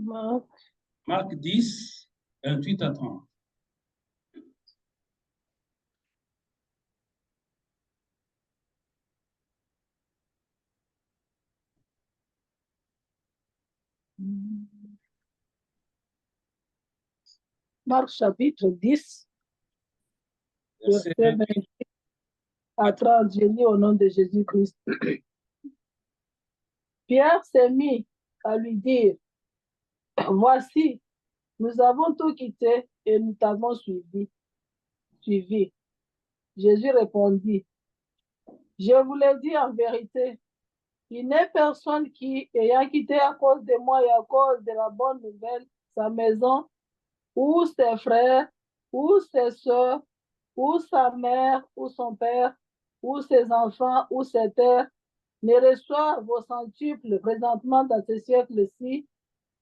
Marc. Marc 10, 28 à 30. Marc chapitre 10, Verset verset 28 à 30. Je lis au nom de Jésus-Christ. Pierre s'est mis à lui dire, voici, nous avons tout quitté et nous t'avons suivi. Jésus répondit, je vous l'ai dit en vérité, il n'est personne qui, ayant quitté à cause de moi et à cause de la bonne nouvelle, sa maison, ou ses frères, ou ses soeurs, ou sa mère, ou son père, ou ses enfants, ou ses terres, ne reçoit vos centuples présentement dans ce siècle-ci,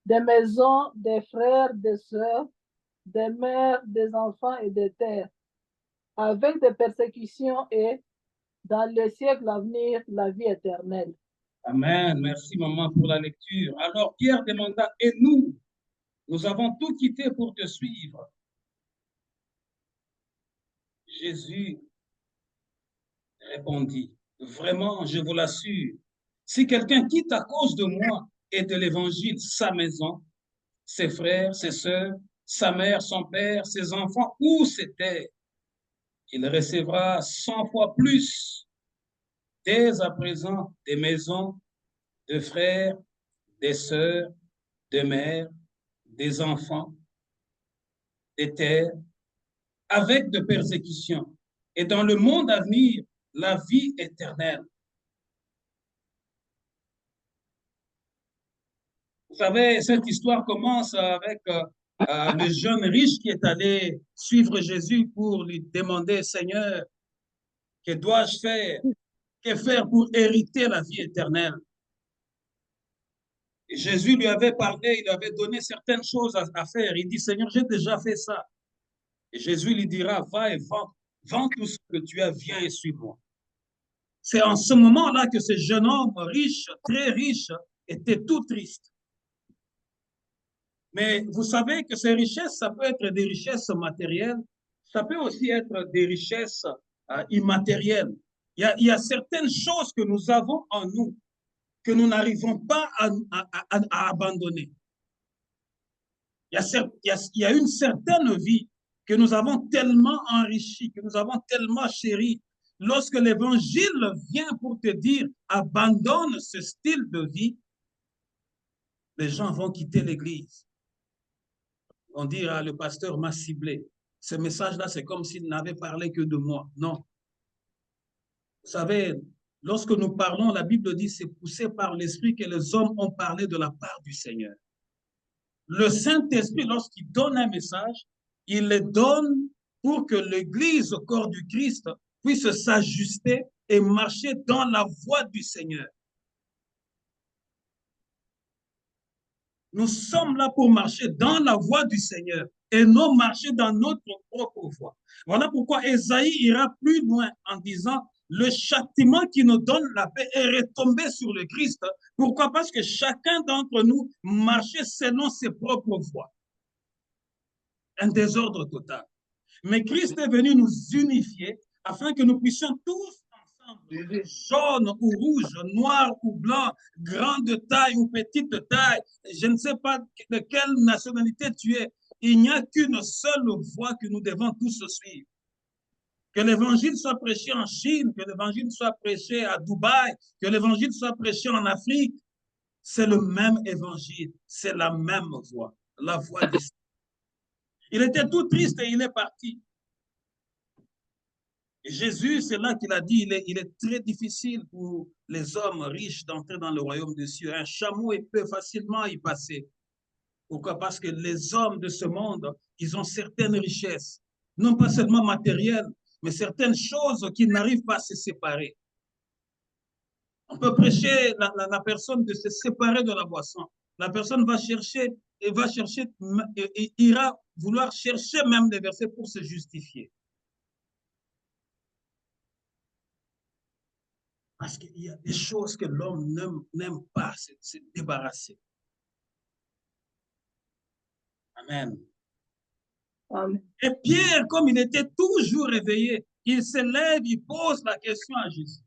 des maisons, des frères, des sœurs, des mères, des enfants et des terres, avec des persécutions et, dans le siècle à venir, la vie éternelle. Amen. Merci, maman, pour la lecture. Alors, Pierre demanda, et nous, nous avons tout quitté pour te suivre. Jésus répondit, vraiment, je vous l'assure, si quelqu'un quitte à cause de moi et de l'évangile sa maison, ses frères, ses sœurs, sa mère, son père, ses enfants ou ses terres, il recevra 100 fois plus dès à présent des maisons, de frères, des sœurs, de mères, des enfants, des terres, avec de persécutions, et dans le monde à venir, la vie éternelle. Vous savez, cette histoire commence avec le jeune riche qui est allé suivre Jésus pour lui demander, Seigneur, que dois-je faire? Que faire pour hériter la vie éternelle? Et Jésus lui avait parlé, il lui avait donné certaines choses à faire. Il dit, Seigneur, j'ai déjà fait ça. Et Jésus lui dira, va et vends tout ce que tu as, viens et suis-moi. C'est en ce moment-là que ce jeune homme riche, très riche, était tout triste. Mais vous savez que ces richesses, ça peut être des richesses matérielles, ça peut aussi être des richesses immatérielles. Il y a certaines choses que nous avons en nous que nous n'arrivons pas à abandonner. Il y a une certaine vie que nous avons tellement enrichie, que nous avons tellement chérie. Lorsque l'évangile vient pour te dire abandonne ce style de vie, les gens vont quitter l'église. On dira, le pasteur m'a ciblé. Ce message-là, c'est comme s'il n'avait parlé que de moi. Non. Vous savez, lorsque nous parlons, la Bible dit, c'est poussé par l'Esprit que les hommes ont parlé de la part du Seigneur. Le Saint-Esprit, lorsqu'il donne un message, il le donne pour que l'Église au corps du Christ puisse s'ajuster et marcher dans la voie du Seigneur. Nous sommes là pour marcher dans la voie du Seigneur et non marcher dans notre propre voie. Voilà pourquoi Ésaïe ira plus loin en disant le châtiment qui nous donne la paix est retombé sur le Christ. Pourquoi? Parce que chacun d'entre nous marchait selon ses propres voies. Un désordre total. Mais Christ est venu nous unifier afin que nous puissions tous ensemble, jaune ou rouge, noir ou blanc, grande taille ou petite taille, je ne sais pas de quelle nationalité tu es, il n'y a qu'une seule voie que nous devons tous suivre. Que l'évangile soit prêché en Chine, que l'évangile soit prêché à Dubaï, que l'évangile soit prêché en Afrique, c'est le même évangile, c'est la même voie, la voie du Seigneur. Il était tout triste et il est parti. Et Jésus, c'est là qu'il a dit, il est très difficile pour les hommes riches d'entrer dans le royaume des cieux. Un chameau, il peut facilement y passer. Pourquoi? Parce que les hommes de ce monde, ils ont certaines richesses, non pas seulement matérielles, mais certaines choses qui n'arrivent pas à se séparer. On peut prêcher la personne de se séparer de la boisson. La personne va chercher, et ira vouloir chercher même des versets pour se justifier. Parce qu'il y a des choses que l'homme n'aime pas se débarrasser. Amen. Amen. Et Pierre, comme il était toujours réveillé, il se lève, il pose la question à Jésus.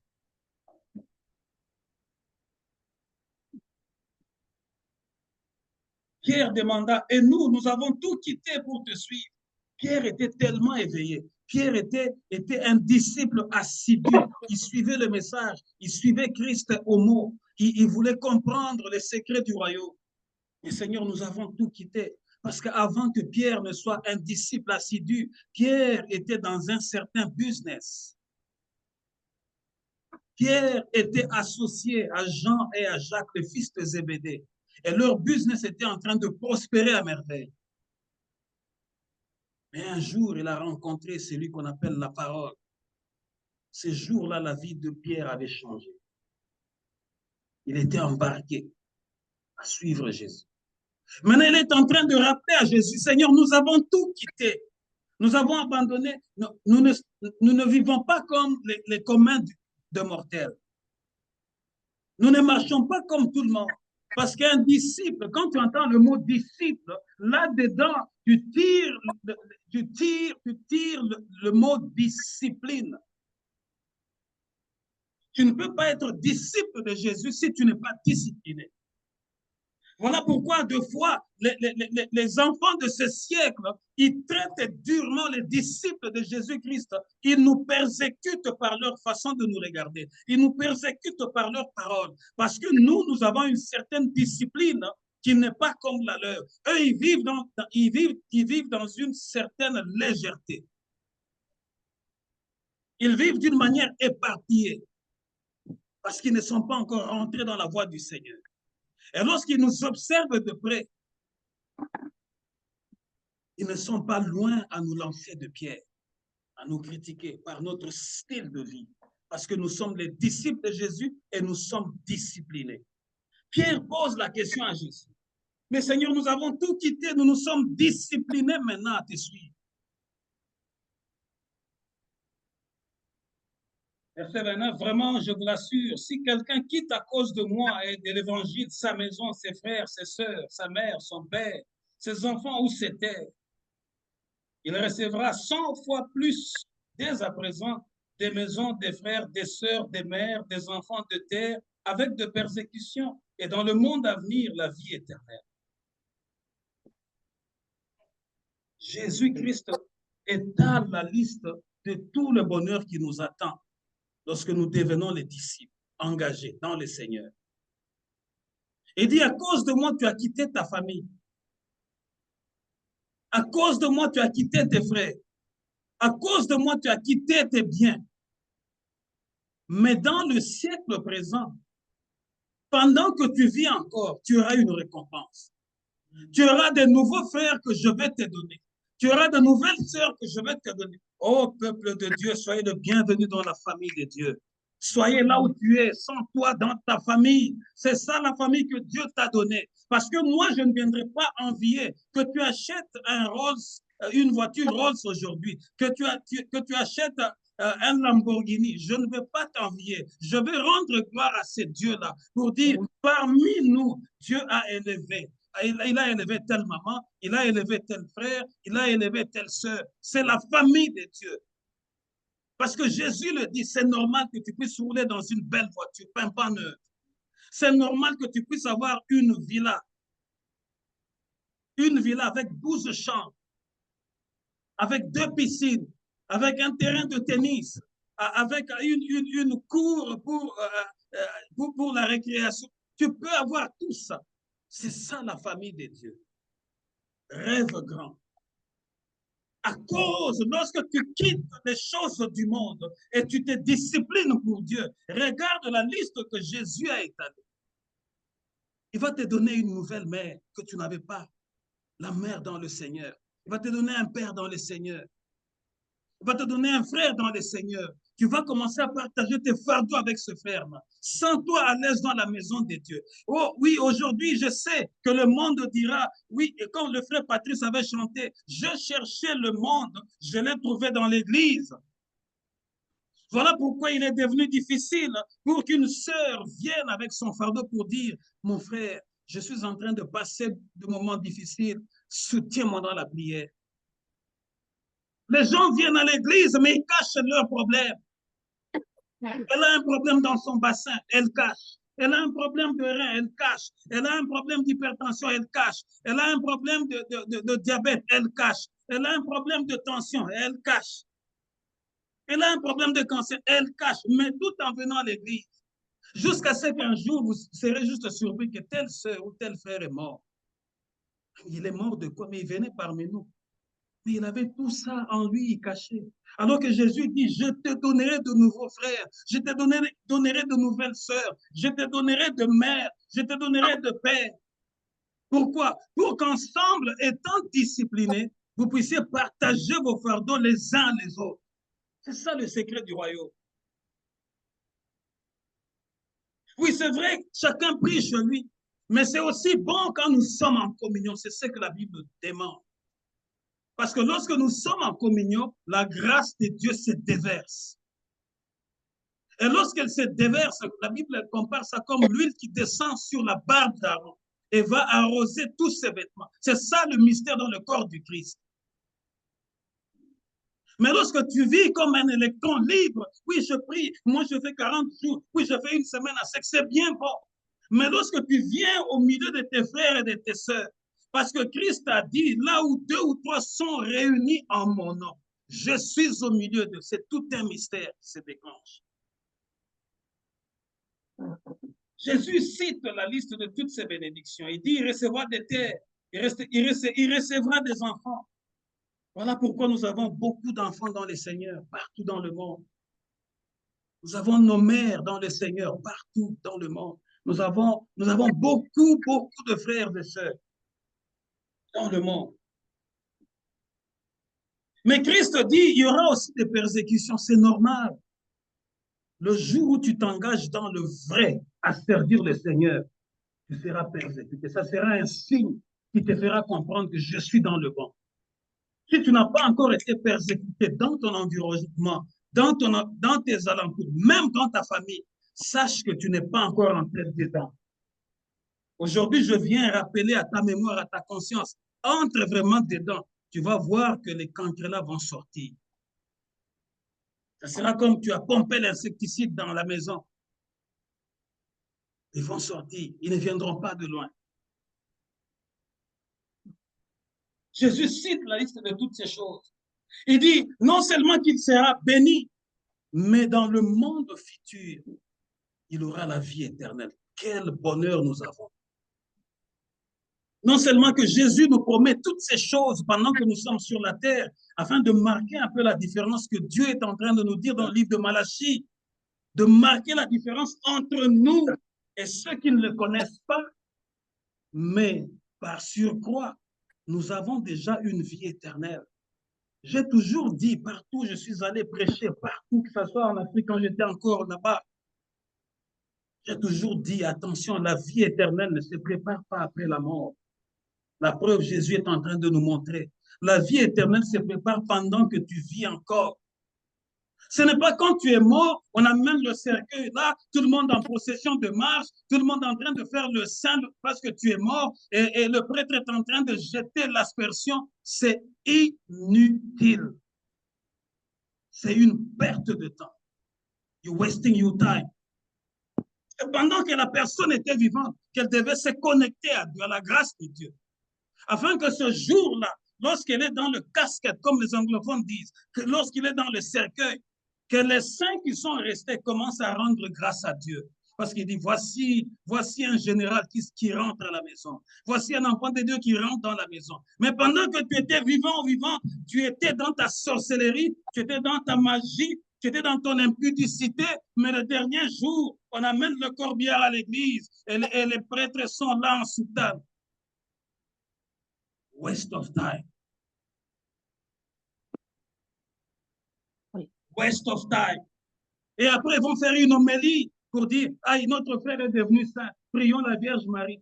Pierre demanda, et nous avons tout quitté pour te suivre. Pierre était tellement éveillé. Pierre était un disciple assidu. Il suivait le message. Il suivait Christ au mot. Il voulait comprendre les secrets du royaume. Mais Seigneur, nous avons tout quitté. Parce qu'avant que Pierre ne soit un disciple assidu, Pierre était dans un certain business. Pierre était associé à Jean et à Jacques, les fils de Zébédée. Et leur business était en train de prospérer à merveille. Mais un jour, il a rencontré celui qu'on appelle la parole. Ce jour-là, la vie de Pierre avait changé. Il était embarqué à suivre Jésus. Maintenant, il est en train de rappeler à Jésus, Seigneur, nous avons tout quitté. Nous avons abandonné. Nous ne vivons pas comme les communs de mortels. Nous ne marchons pas comme tout le monde. Parce qu'un disciple, quand tu entends le mot disciple, là-dedans, tu tires le mot discipline. Tu ne peux pas être disciple de Jésus si tu n'es pas discipliné. Voilà pourquoi, deux fois, les enfants de ce siècle, ils traitent durement les disciples de Jésus-Christ. Ils nous persécutent par leur façon de nous regarder. Ils nous persécutent par leurs paroles. Parce que nous avons une certaine discipline qui n'est pas comme la leur. Eux, ils vivent dans une certaine légèreté. Ils vivent d'une manière éparpillée. Parce qu'ils ne sont pas encore rentrés dans la voie du Seigneur. Et lorsqu'ils nous observent de près, ils ne sont pas loin à nous lancer de pierres, à nous critiquer par notre style de vie, parce que nous sommes les disciples de Jésus et nous sommes disciplinés. Pierre pose la question à Jésus. Mais Seigneur, nous avons tout quitté, nous nous sommes disciplinés maintenant à te suivre. Verset 29, vraiment, je vous l'assure, si quelqu'un quitte à cause de moi et de l'évangile sa maison, ses frères, ses sœurs, sa mère, son père, ses enfants ou ses terres, il recevra 100 fois plus dès à présent des maisons, des frères, des sœurs, des mères, des enfants de terre, avec de persécutions, et dans le monde à venir, la vie éternelle. Jésus-Christ étale la liste de tout le bonheur qui nous attend lorsque nous devenons les disciples engagés dans le Seigneur. Il dit, à cause de moi, tu as quitté ta famille. À cause de moi, tu as quitté tes frères. À cause de moi, tu as quitté tes biens. Mais dans le siècle présent, pendant que tu vis encore, tu auras une récompense. Tu auras de nouveaux frères que je vais te donner. Tu auras de nouvelles sœurs que je vais te donner. Oh, peuple de Dieu, soyez le bienvenu dans la famille de Dieu. Soyez là où tu es, sans toi dans ta famille. C'est ça la famille que Dieu t'a donnée. Parce que moi, je ne viendrai pas envier que tu achètes une voiture Rolls aujourd'hui, que tu achètes un Lamborghini. Je ne veux pas t'envier. Je veux rendre gloire à ce Dieu-là pour dire, parmi nous, Dieu a élevé. Il a élevé telle maman, il a élevé tel frère, il a élevé telle sœur. C'est la famille de Dieu. Parce que Jésus le dit, c'est normal que tu puisses rouler dans une belle voiture, pas neuve. C'est normal que tu puisses avoir une villa avec 12 chambres, avec 2 piscines, avec un terrain de tennis, avec une cour pour la récréation. Tu peux avoir tout ça. C'est ça la famille de Dieu. Rêve grand. À cause, lorsque tu quittes les choses du monde et tu te disciplines pour Dieu, regarde la liste que Jésus a établie. Il va te donner une nouvelle mère que tu n'avais pas, la mère dans le Seigneur. Il va te donner un père dans le Seigneur. Il va te donner un frère dans le Seigneur. Tu vas commencer à partager tes fardeaux avec ce frère-là. Sens-toi à l'aise dans la maison de Dieu. Oh oui, aujourd'hui, je sais que le monde dira, oui, et quand le frère Patrice avait chanté, je cherchais le monde, je l'ai trouvé dans l'église. Voilà pourquoi il est devenu difficile pour qu'une sœur vienne avec son fardeau pour dire, mon frère, je suis en train de passer de moments difficiles. soutiens-moi dans la prière. Les gens viennent à l'église, mais ils cachent leurs problèmes. Elle a un problème dans son bassin, elle cache. Elle a un problème de rein, elle cache. Elle a un problème d'hypertension, elle cache. Elle a un problème de diabète, elle cache. Elle a un problème de tension, elle cache. Elle a un problème de cancer, elle cache. Mais tout en venant à l'église, jusqu'à ce qu'un jour, vous serez juste surpris que telle sœur ou tel frère est mort. Il est mort de quoi? Mais il venait parmi nous. Mais il avait tout ça en lui caché. Alors que Jésus dit, je te donnerai de nouveaux frères, je te donnerai de nouvelles sœurs, je te donnerai de mères, je te donnerai de pères. Pourquoi? Pour qu'ensemble, étant disciplinés, vous puissiez partager vos fardeaux les uns les autres. C'est ça le secret du royaume. Oui, c'est vrai, chacun prie chez lui, mais c'est aussi bon quand nous sommes en communion. C'est ce que la Bible demande. Parce que lorsque nous sommes en communion, la grâce de Dieu se déverse. Et lorsqu'elle se déverse, la Bible compare ça comme l'huile qui descend sur la barbe d'Aaron et va arroser tous ses vêtements. C'est ça le mystère dans le corps du Christ. Mais lorsque tu vis comme un électron libre, oui, je prie, moi je fais 40 jours, oui, je fais une semaine à sec, c'est bien bon. Mais lorsque tu viens au milieu de tes frères et de tes sœurs, parce que Christ a dit, là où 2 ou 3 sont réunis en mon nom, je suis au milieu d'eux. C'est tout un mystère qui se déclenche. Jésus cite la liste de toutes ces bénédictions. Il dit, il recevra des terres, il recevra des enfants. Voilà pourquoi nous avons beaucoup d'enfants dans le Seigneur, partout dans le monde. Nous avons nos mères dans le Seigneur, partout dans le monde. Nous avons beaucoup de frères et sœurs dans le monde. Mais Christ dit, il y aura aussi des persécutions, c'est normal. Le jour où tu t'engages dans le vrai à servir le Seigneur, tu seras persécuté. Ça sera un signe qui te fera comprendre que je suis dans le bon. Si tu n'as pas encore été persécuté dans ton environnement, dans tes alentours, même dans ta famille, sache que tu n'es pas encore entré dedans. Aujourd'hui, je viens rappeler à ta mémoire, à ta conscience, entre vraiment dedans. Tu vas voir que les cancrelats vont sortir. Ça sera comme tu as pompé l'insecticide dans la maison. Ils vont sortir, ils ne viendront pas de loin. Jésus cite la liste de toutes ces choses. Il dit, non seulement qu'il sera béni, mais dans le monde futur, il aura la vie éternelle. Quel bonheur nous avons. Non seulement que Jésus nous promet toutes ces choses pendant que nous sommes sur la terre, afin de marquer un peu la différence que Dieu est en train de nous dire dans le livre de Malachie, de marquer la différence entre nous et ceux qui ne le connaissent pas, mais par surcroît, nous avons déjà une vie éternelle. J'ai toujours dit, partout où je suis allé prêcher, partout, que ce soit en Afrique quand j'étais encore là-bas, j'ai toujours dit, attention, la vie éternelle ne se prépare pas après la mort. La preuve, Jésus est en train de nous montrer. La vie éternelle se prépare pendant que tu vis encore. Ce n'est pas quand tu es mort, on amène le cercueil là, tout le monde en procession de marche, tout le monde en train de faire le saint parce que tu es mort et le prêtre est en train de jeter l'aspersion. C'est inutile. C'est une perte de temps. You're wasting your time. Et pendant que la personne était vivante, qu'elle devait se connecter à Dieu, à la grâce de Dieu, afin que ce jour-là, lorsqu'elle est dans le casquette, comme les anglophones disent, que lorsqu'il est dans le cercueil, que les saints qui sont restés commencent à rendre grâce à Dieu. Parce qu'il dit, voici un général qui rentre à la maison. Voici un enfant de Dieu qui rentre dans la maison. Mais pendant que tu étais vivant, tu étais dans ta sorcellerie, tu étais dans ta magie, tu étais dans ton impudicité, mais le dernier jour, on amène le corbillard à l'église et les prêtres sont là en soutane. Waste of time. Waste of time. Et après, ils vont faire une homélie pour dire, ah, notre frère est devenu saint, prions la Vierge Marie.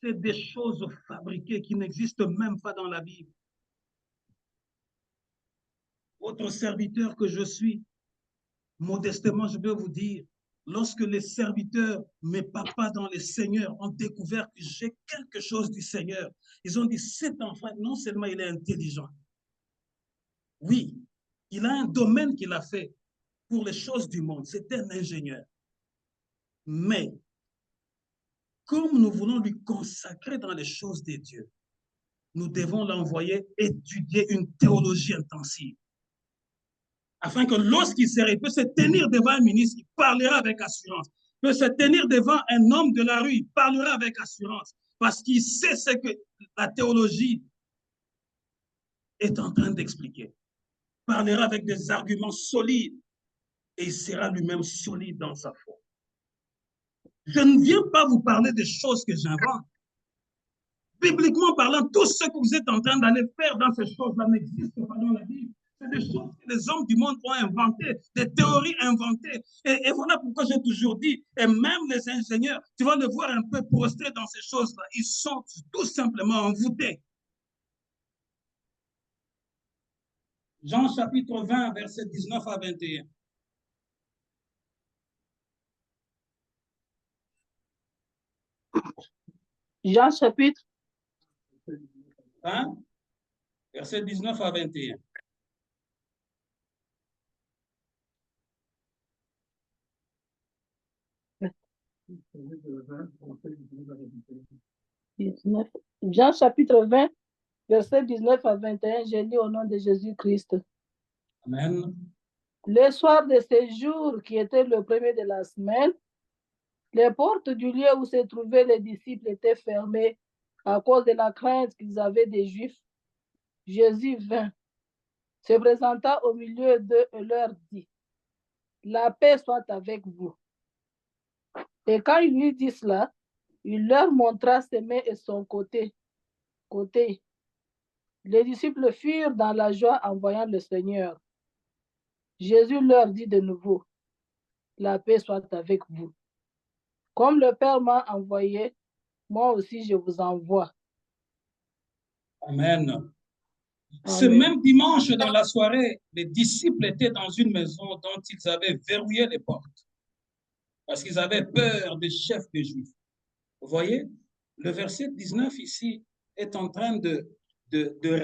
C'est des choses fabriquées qui n'existent même pas dans la Bible. Votre serviteur que je suis, modestement, je peux vous dire, lorsque les serviteurs, mes papas dans le Seigneur, ont découvert que j'ai quelque chose du Seigneur, ils ont dit, cet enfant, non seulement il est intelligent, oui, il a un domaine qu'il a fait pour les choses du monde, c'est un ingénieur. Mais, comme nous voulons lui consacrer dans les choses de Dieu, nous devons l'envoyer étudier une théologie intensive. Afin que lorsqu'il peut se tenir devant un ministre, il parlera avec assurance. Il peut se tenir devant un homme de la rue, il parlera avec assurance. Parce qu'il sait ce que la théologie est en train d'expliquer. Il parlera avec des arguments solides et il sera lui-même solide dans sa foi. Je ne viens pas vous parler des choses que j'invente. Bibliquement parlant, tout ce que vous êtes en train d'aller faire dans ces choses-là n'existe pas dans la Bible. C'est des choses que les hommes du monde ont inventées, des théories inventées. Et voilà pourquoi j'ai toujours dit, et même les ingénieurs, tu vas les voir un peu prostrés dans ces choses-là. Ils sont tout simplement envoûtés. Jean chapitre 20, versets 19 à 21. Jean chapitre 20, versets 19 à 21. Jean chapitre 20, verset 19 à 21, j'ai lu au nom de Jésus-Christ. Amen. Le soir de ce jour, qui était le premier de la semaine, les portes du lieu où se trouvaient les disciples étaient fermées à cause de la crainte qu'ils avaient des Juifs. Jésus vint, se présenta au milieu d'eux et leur dit, « La paix soit avec vous. » Et quand il lui dit cela, il leur montra ses mains et son côté. Les disciples furent dans la joie en voyant le Seigneur. Jésus leur dit de nouveau, « La paix soit avec vous. Comme le Père m'a envoyé, moi aussi je vous envoie. » Amen. Amen. Ce même dimanche, dans la soirée, les disciples étaient dans une maison dont ils avaient verrouillé les portes parce qu'ils avaient peur des chefs des Juifs. Vous voyez, le verset 19 ici est en train de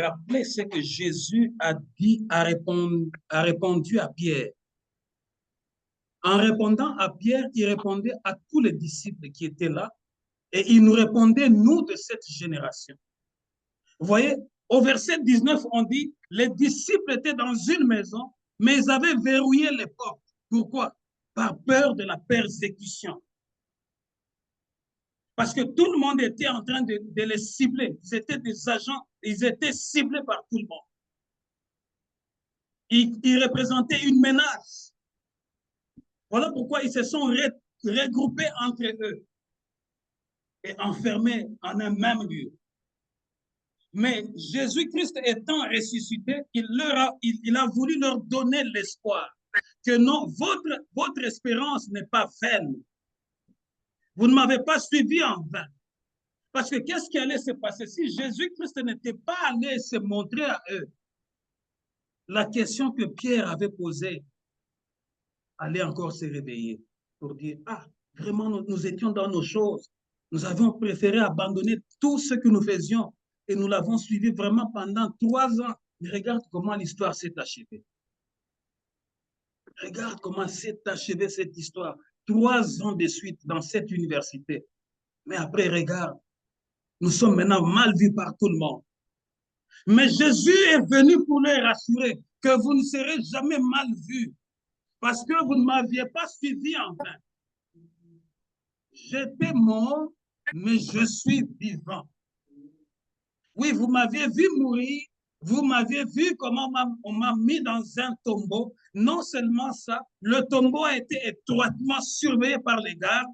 rappeler ce que Jésus a dit, a répondu à Pierre. En répondant à Pierre, il répondait à tous les disciples qui étaient là et il nous répondait, nous, de cette génération. Vous voyez, au verset 19, on dit, les disciples étaient dans une maison, mais ils avaient verrouillé les portes. Pourquoi? Par peur de la persécution. Parce que tout le monde était en train de les cibler. Ils étaient des agents, ils étaient ciblés par tout le monde. Ils représentaient une menace. Voilà pourquoi ils se sont regroupés entre eux et enfermés en un même lieu. Mais Jésus-Christ étant ressuscité, il a voulu leur donner l'espoir que non, votre espérance n'est pas vaine. Vous ne m'avez pas suivi en vain. Parce que qu'est-ce qui allait se passer si Jésus-Christ n'était pas allé se montrer à eux? La question que Pierre avait posée allait encore se réveiller pour dire, ah, vraiment, nous étions dans nos choses. Nous avions préféré abandonner tout ce que nous faisions et nous l'avons suivi vraiment pendant 3 ans. Mais regarde comment l'histoire s'est achevée. Regarde comment s'est achevée cette histoire. 3 ans de suite dans cette université. Mais après, regarde, nous sommes maintenant mal vus par tout le monde. Mais Jésus est venu pour les rassurer que vous ne serez jamais mal vus parce que vous ne m'aviez pas suivi en vain. J'étais mort, mais je suis vivant. Oui, vous m'aviez vu mourir, vous m'aviez vu comment on m'a mis dans un tombeau. Non seulement ça, le tombeau a été étroitement surveillé par les gardes,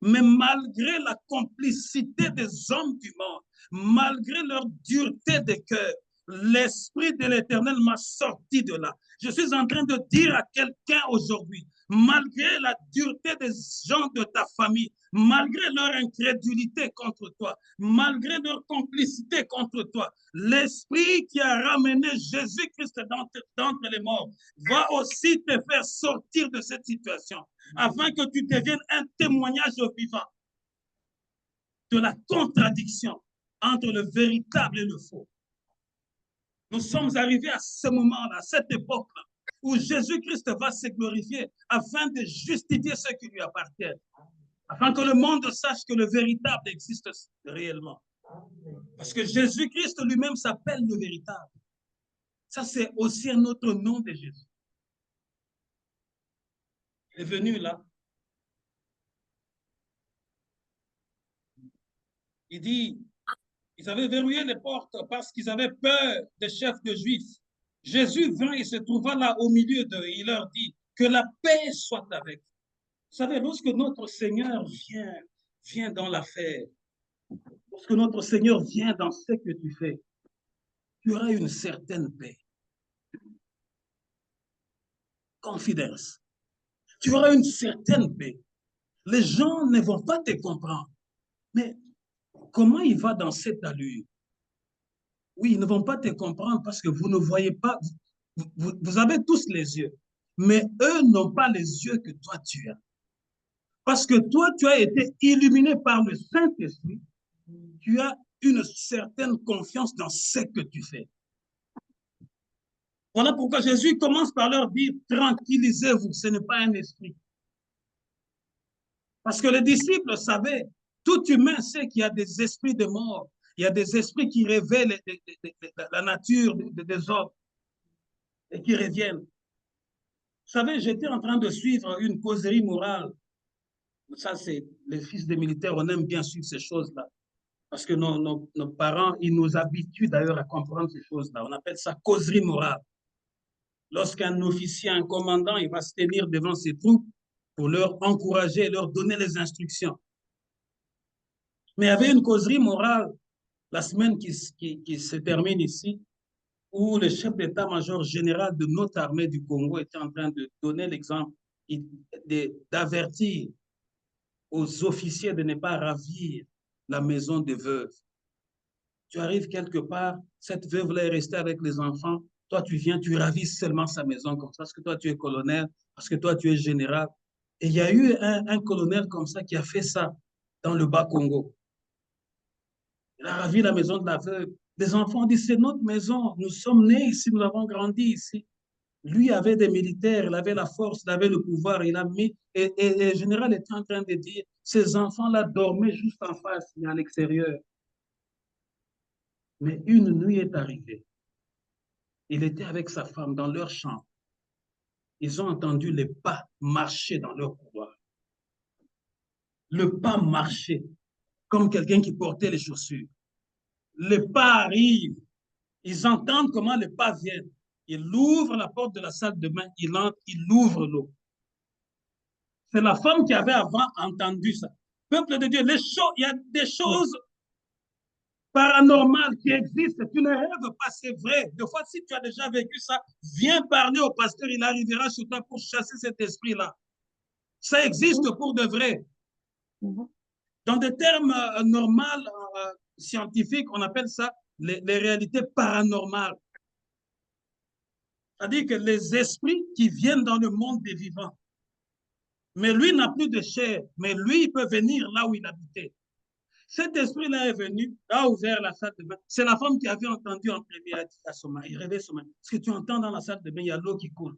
mais malgré la complicité des hommes du monde, malgré leur dureté de cœur, l'Esprit de l'Éternel m'a sorti de là. Je suis en train de dire à quelqu'un aujourd'hui, malgré la dureté des gens de ta famille, malgré leur incrédulité contre toi, malgré leur complicité contre toi, l'Esprit qui a ramené Jésus-Christ d'entre les morts va aussi te faire sortir de cette situation, afin que tu deviennes un témoignage vivant de la contradiction entre le véritable et le faux. Nous sommes arrivés à ce moment-là, à cette époque-là, où Jésus-Christ va se glorifier afin de justifier ce qui lui appartient, afin que le monde sache que le véritable existe réellement. Parce que Jésus-Christ lui-même s'appelle le véritable. Ça, c'est aussi un autre nom de Jésus. Il est venu là. Il dit, ils avaient verrouillé les portes parce qu'ils avaient peur des chefs de Juifs. Jésus vint et se trouva là au milieu d'eux. Il leur dit, que la paix soit avec vous. Vous savez, lorsque notre Seigneur vient dans l'affaire, lorsque notre Seigneur vient dans ce que tu fais, tu auras une certaine paix. Confidence. Tu auras une certaine paix. Les gens ne vont pas te comprendre. Mais comment il va dans cette allure? Oui, ils ne vont pas te comprendre parce que vous ne voyez pas, vous avez tous les yeux, mais eux n'ont pas les yeux que toi tu as. Parce que toi, tu as été illuminé par le Saint-Esprit, tu as une certaine confiance dans ce que tu fais. Voilà pourquoi Jésus commence par leur dire, tranquillisez-vous, ce n'est pas un esprit. Parce que les disciples savaient, tout humain sait qu'il y a des esprits de mort, il y a des esprits qui révèlent la nature des hommes et qui reviennent. Vous savez, j'étais en train de suivre une causerie morale. Ça, c'est les fils des militaires, on aime bien suivre ces choses-là. Parce que nos parents, ils nous habituent d'ailleurs à comprendre ces choses-là. On appelle ça causerie morale. Lorsqu'un officier, un commandant, il va se tenir devant ses troupes pour leur encourager, leur donner les instructions. Mais il y avait une causerie morale la semaine qui se termine ici, où le chef d'état-major général de notre armée du Congo était en train de donner l'exemple, d'avertir aux officiers de ne pas ravir la maison des veuves. Tu arrives quelque part, cette veuve-là est restée avec les enfants, toi tu viens, tu ravisses seulement sa maison comme ça, parce que toi tu es colonel, parce que toi tu es général. Et il y a eu un colonel comme ça qui a fait ça dans le Bas-Congo. Il a ravi la maison de la veuve. Les enfants disent, c'est notre maison, nous sommes nés ici, nous avons grandi ici. Lui avait des militaires, il avait la force, il avait le pouvoir, il a mis, et le général était en train de dire, ces enfants-là dormaient juste en face, mais à l'extérieur. Mais une nuit est arrivée. Il était avec sa femme dans leur chambre. Ils ont entendu les pas marcher dans leur couloir. Le pas marcher, comme quelqu'un qui portait les chaussures. Les pas arrivent. Ils entendent comment les pas viennent. Il ouvre la porte de la salle de bain, il entre, il ouvre l'eau. C'est la femme qui avait avant entendu ça. Peuple de Dieu, il y a des choses paranormales qui existent. Tu ne rêves pas, c'est vrai. Des fois, si tu as déjà vécu ça, viens parler au pasteur, il arrivera sur toi pour chasser cet esprit-là. Ça existe pour de vrai. Dans des termes normaux, scientifiques, on appelle ça les réalités paranormales. C'est-à-dire que les esprits qui viennent dans le monde des vivants. Mais lui n'a plus de chair, mais lui, il peut venir là où il habitait. Cet esprit-là est venu, a ouvert la salle de bain. C'est la femme qui avait entendu en premier à son mari, il rêvait son mari. Ce que tu entends dans la salle de bain, il y a l'eau qui coule.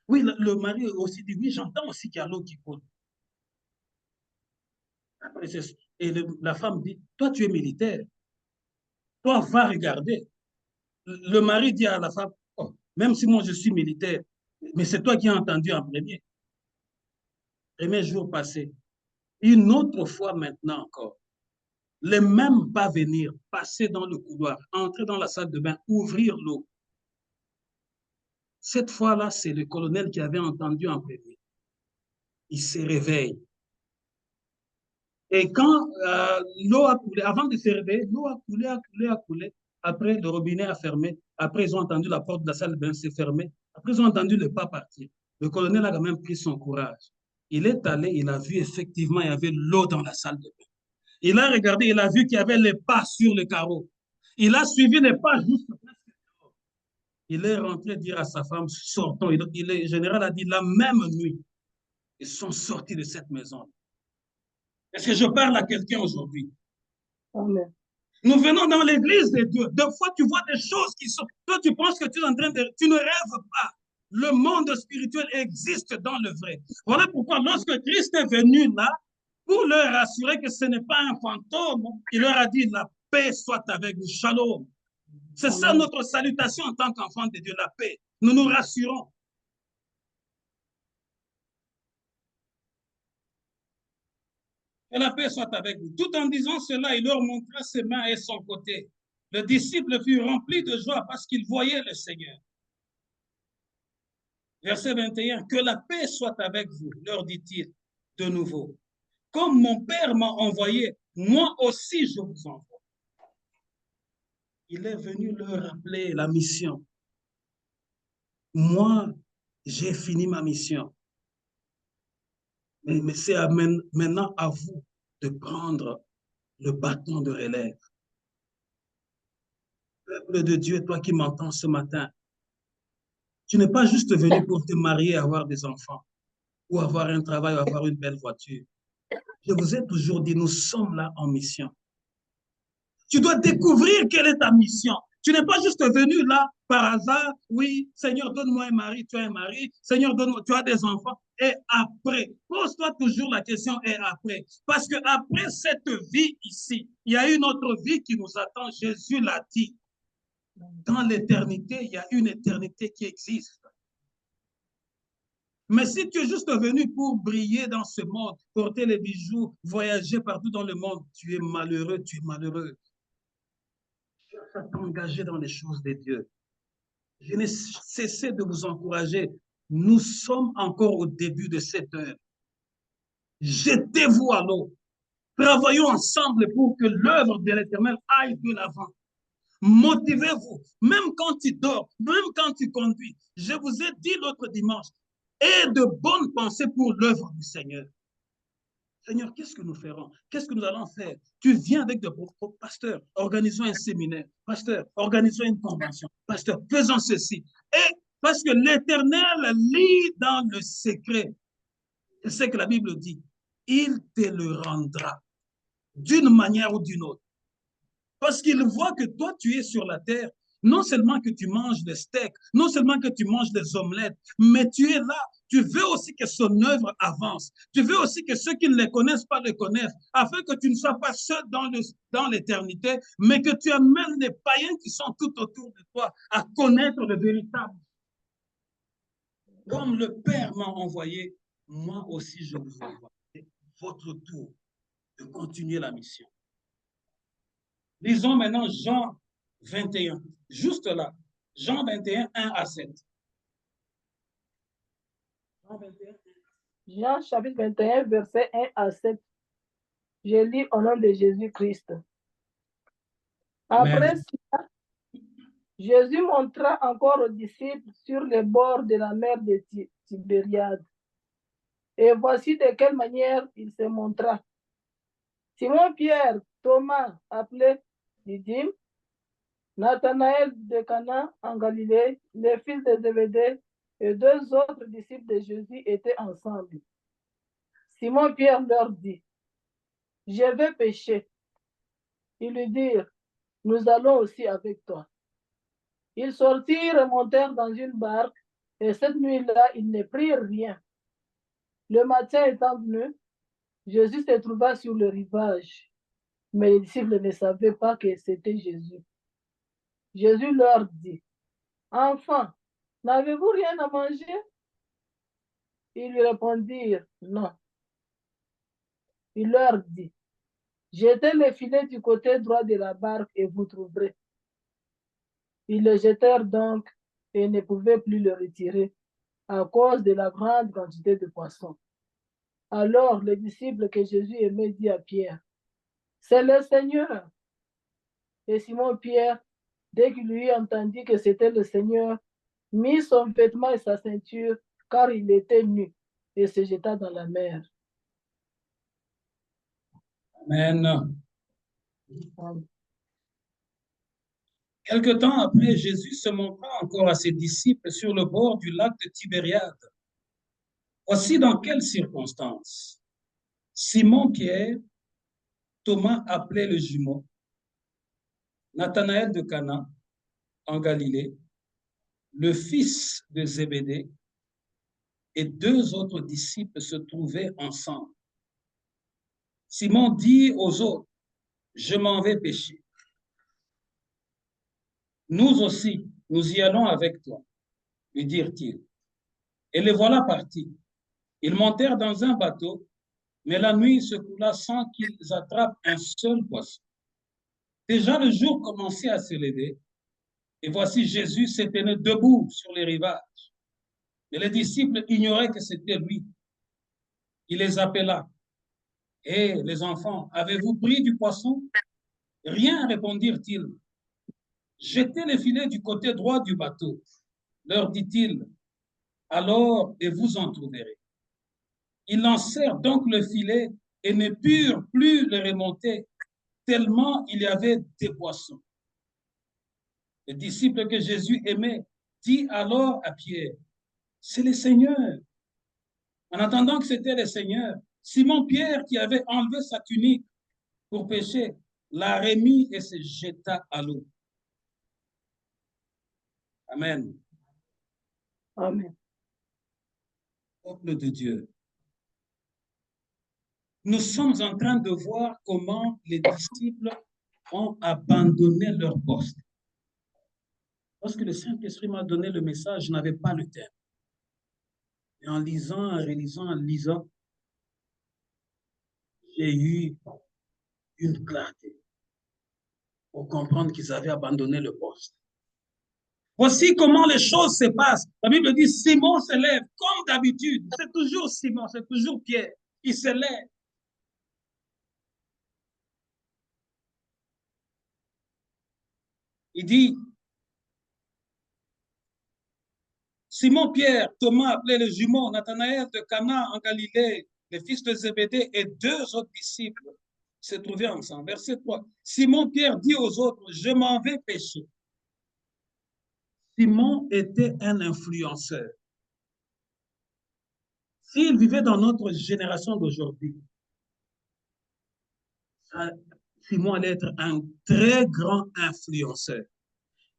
Oui, le mari aussi dit, oui, j'entends aussi qu'il y a l'eau qui coule. Et la femme dit, toi, tu es militaire. Toi, va regarder. Le mari dit à la femme, oh, même si moi, je suis militaire, mais c'est toi qui as entendu en premier. Premier jour passé. Une autre fois maintenant encore. Les mêmes pas venir, passer dans le couloir, entrer dans la salle de bain, ouvrir l'eau. Cette fois-là, c'est le colonel qui avait entendu en premier. Il se réveille. Et quand l'eau a coulé, avant de se réveiller, l'eau a coulé, a coulé, a coulé. Après, le robinet a fermé. Après, ils ont entendu la porte de la salle de bain se fermer. Après, ils ont entendu le pas partir. Le colonel a quand même pris son courage. Il est allé, il a vu effectivement, il y avait l'eau dans la salle de bain. Il a regardé, il a vu qu'il y avait les pas sur le carreau. Il a suivi les pas juste presque dehors. Il est rentré dire à sa femme, sortons. Le général a dit, la même nuit, ils sont sortis de cette maison. Est-ce que je parle à quelqu'un aujourd'hui? Amen. Nous venons dans l'église de Dieu. Des fois, tu vois des choses qui sont... Toi, tu penses que tu es en train de... Tu ne rêves pas. Le monde spirituel existe dans le vrai. Voilà pourquoi lorsque Christ est venu là, pour leur assurer que ce n'est pas un fantôme, il leur a dit, la paix soit avec vous. Shalom. C'est ça notre salutation en tant qu'enfant de Dieu, la paix. Nous nous rassurons. Que la paix soit avec vous. Tout en disant cela, il leur montra ses mains et son côté. Le disciple fut rempli de joie parce qu'il voyait le Seigneur. Verset 21, que la paix soit avec vous, leur dit-il de nouveau. Comme mon Père m'a envoyé, moi aussi je vous envoie. Il est venu leur rappeler la mission. Moi, j'ai fini ma mission. Mais c'est maintenant à vous de prendre le bâton de relève. Peuple de Dieu, toi qui m'entends ce matin, tu n'es pas juste venu pour te marier, avoir des enfants, ou avoir un travail, ou avoir une belle voiture. Je vous ai toujours dit, nous sommes là en mission. Tu dois découvrir quelle est ta mission. Tu n'es pas juste venu là par hasard. Oui, Seigneur, donne-moi un mari, tu as un mari. Seigneur, donne-moi, tu as des enfants. Et après, pose-toi toujours la question et après. Parce que après cette vie ici, il y a une autre vie qui nous attend. Jésus l'a dit. Dans l'éternité, il y a une éternité qui existe. Mais si tu es juste venu pour briller dans ce monde, porter les bijoux, voyager partout dans le monde, tu es malheureux, tu es malheureux. Engagé dans les choses de Dieu. Je n'ai cessé de vous encourager. Nous sommes encore au début de cette heure. Jetez-vous à l'eau. Travaillons ensemble pour que l'œuvre de l'Éternel aille de l'avant. Motivez-vous, même quand tu dors, même quand tu conduis. Je vous ai dit l'autre dimanche, aie de bonnes pensées pour l'œuvre du Seigneur. Seigneur, qu'est-ce que nous ferons? Qu'est-ce que nous allons faire? Tu viens avec de pasteur, organisons un séminaire. Pasteur, organisons une convention. Pasteur, faisons ceci. Et parce que l'Éternel lit dans le secret. C'est ce que la Bible dit. Il te le rendra d'une manière ou d'une autre. Parce qu'il voit que toi, tu es sur la terre. Non seulement que tu manges des steaks, non seulement que tu manges des omelettes, mais tu es là. Tu veux aussi que son œuvre avance. Tu veux aussi que ceux qui ne les connaissent pas le connaissent, afin que tu ne sois pas seul dans l'éternité, mais que tu amènes les païens qui sont tout autour de toi à connaître le véritable. Comme le Père m'a envoyé, moi aussi je vous envoie. C'est votre tour de continuer la mission. Lisons maintenant Jean 21, juste là. Jean 21, 1 à 7. Jean 21. Jean chapitre 21, verset 1 à 7. Je lis au nom de Jésus-Christ. Après cela, Jésus montra encore aux disciples sur les bords de la mer de Tibériade. Et voici de quelle manière il se montra. Simon-Pierre, Thomas, appelé Didyme, Nathanaël de Cana en Galilée, les fils de Zébédée et deux autres disciples de Jésus étaient ensemble. Simon-Pierre leur dit, « Je vais pêcher. » Ils lui dirent, « Nous allons aussi avec toi. » Ils sortirent et montèrent dans une barque, et cette nuit-là, ils ne prirent rien. Le matin étant venu, Jésus se trouva sur le rivage, mais les disciples ne savaient pas que c'était Jésus. Jésus leur dit, « Enfants, n'avez-vous rien à manger? » Ils lui répondirent, « Non. » Il leur dit, « Jetez les filets du côté droit de la barque et vous trouverez. » Ils le jetèrent donc et ne pouvaient plus le retirer à cause de la grande quantité de poissons. Alors le disciple que Jésus aimait dit à Pierre, « C'est le Seigneur. » Et Simon-Pierre, dès qu'il lui entendit que c'était le Seigneur, mit son vêtement et sa ceinture car il était nu, et se jeta dans la mer. Amen. Quelque temps après, Jésus se montra encore à ses disciples sur le bord du lac de Tibériade. Voici dans quelles circonstances. Simon-Pierre, Thomas appelé le jumeau, Nathanaël de Cana en Galilée, le fils de Zébédée et 2 autres disciples se trouvaient ensemble. Simon dit aux autres, je m'en vais pêcher. Nous aussi, nous y allons avec toi, lui dirent-ils. Et les voilà partis. Ils montèrent dans un bateau, mais la nuit se coula sans qu'ils attrapent un seul poisson. Déjà le jour commençait à se lever, et voici Jésus se tenait debout sur les rivages. Mais les disciples ignoraient que c'était lui. Il les appela. Et les enfants, avez-vous pris du poisson? Rien, répondirent-ils. Jetez les filets du côté droit du bateau, leur dit-il. Alors, et vous en trouverez. Ils lancèrent donc le filet et ne purent plus le remonter, tellement il y avait des poissons. Le disciple que Jésus aimait dit alors à Pierre, c'est le Seigneur. En attendant que c'était le Seigneur, Simon-Pierre, qui avait enlevé sa tunique pour pêcher, la remit et se jeta à l'eau. Amen. Amen. Peuple de Dieu. Nous sommes en train de voir comment les disciples ont abandonné leur poste. Lorsque le Saint-Esprit m'a donné le message, je n'avais pas le thème. Et en lisant, en relisant, en lisant, j'ai eu une clarté pour comprendre qu'ils avaient abandonné le poste. Voici comment les choses se passent. La Bible dit, Simon se lève, comme d'habitude. C'est toujours Simon, c'est toujours Pierre. Il se lève. Il dit, Simon-Pierre, Thomas appelé le jumeau, Nathanaël de Cana en Galilée, les fils de Zébédée et 2 autres disciples se trouvaient ensemble. Verset 3. Simon-Pierre dit aux autres, je m'en vais pêcher. Simon était un influenceur. S'il vivait dans notre génération d'aujourd'hui, Simon allait être un très grand influenceur.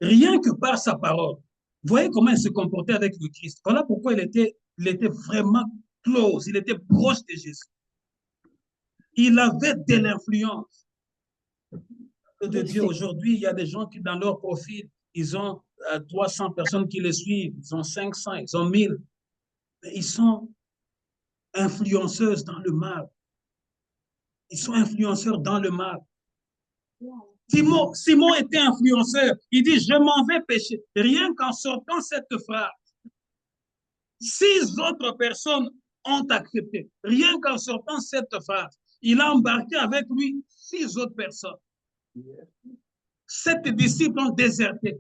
Rien que par sa parole. Voyez comment il se comportait avec le Christ. Voilà pourquoi il était vraiment close, il était proche de Jésus. Il avait de l'influence de Dieu. Aujourd'hui, il y a des gens qui, dans leur profil, ils ont 300 personnes qui les suivent, ils ont 500, ils ont 1000. Mais ils sont influenceuses dans le mal. Ils sont influenceurs dans le mal. Simon était influenceur. Il dit, je m'en vais pêcher. Rien qu'en sortant cette phrase, 6 autres personnes ont accepté. Rien qu'en sortant cette phrase, il a embarqué avec lui 6 autres personnes. 7 disciples ont déserté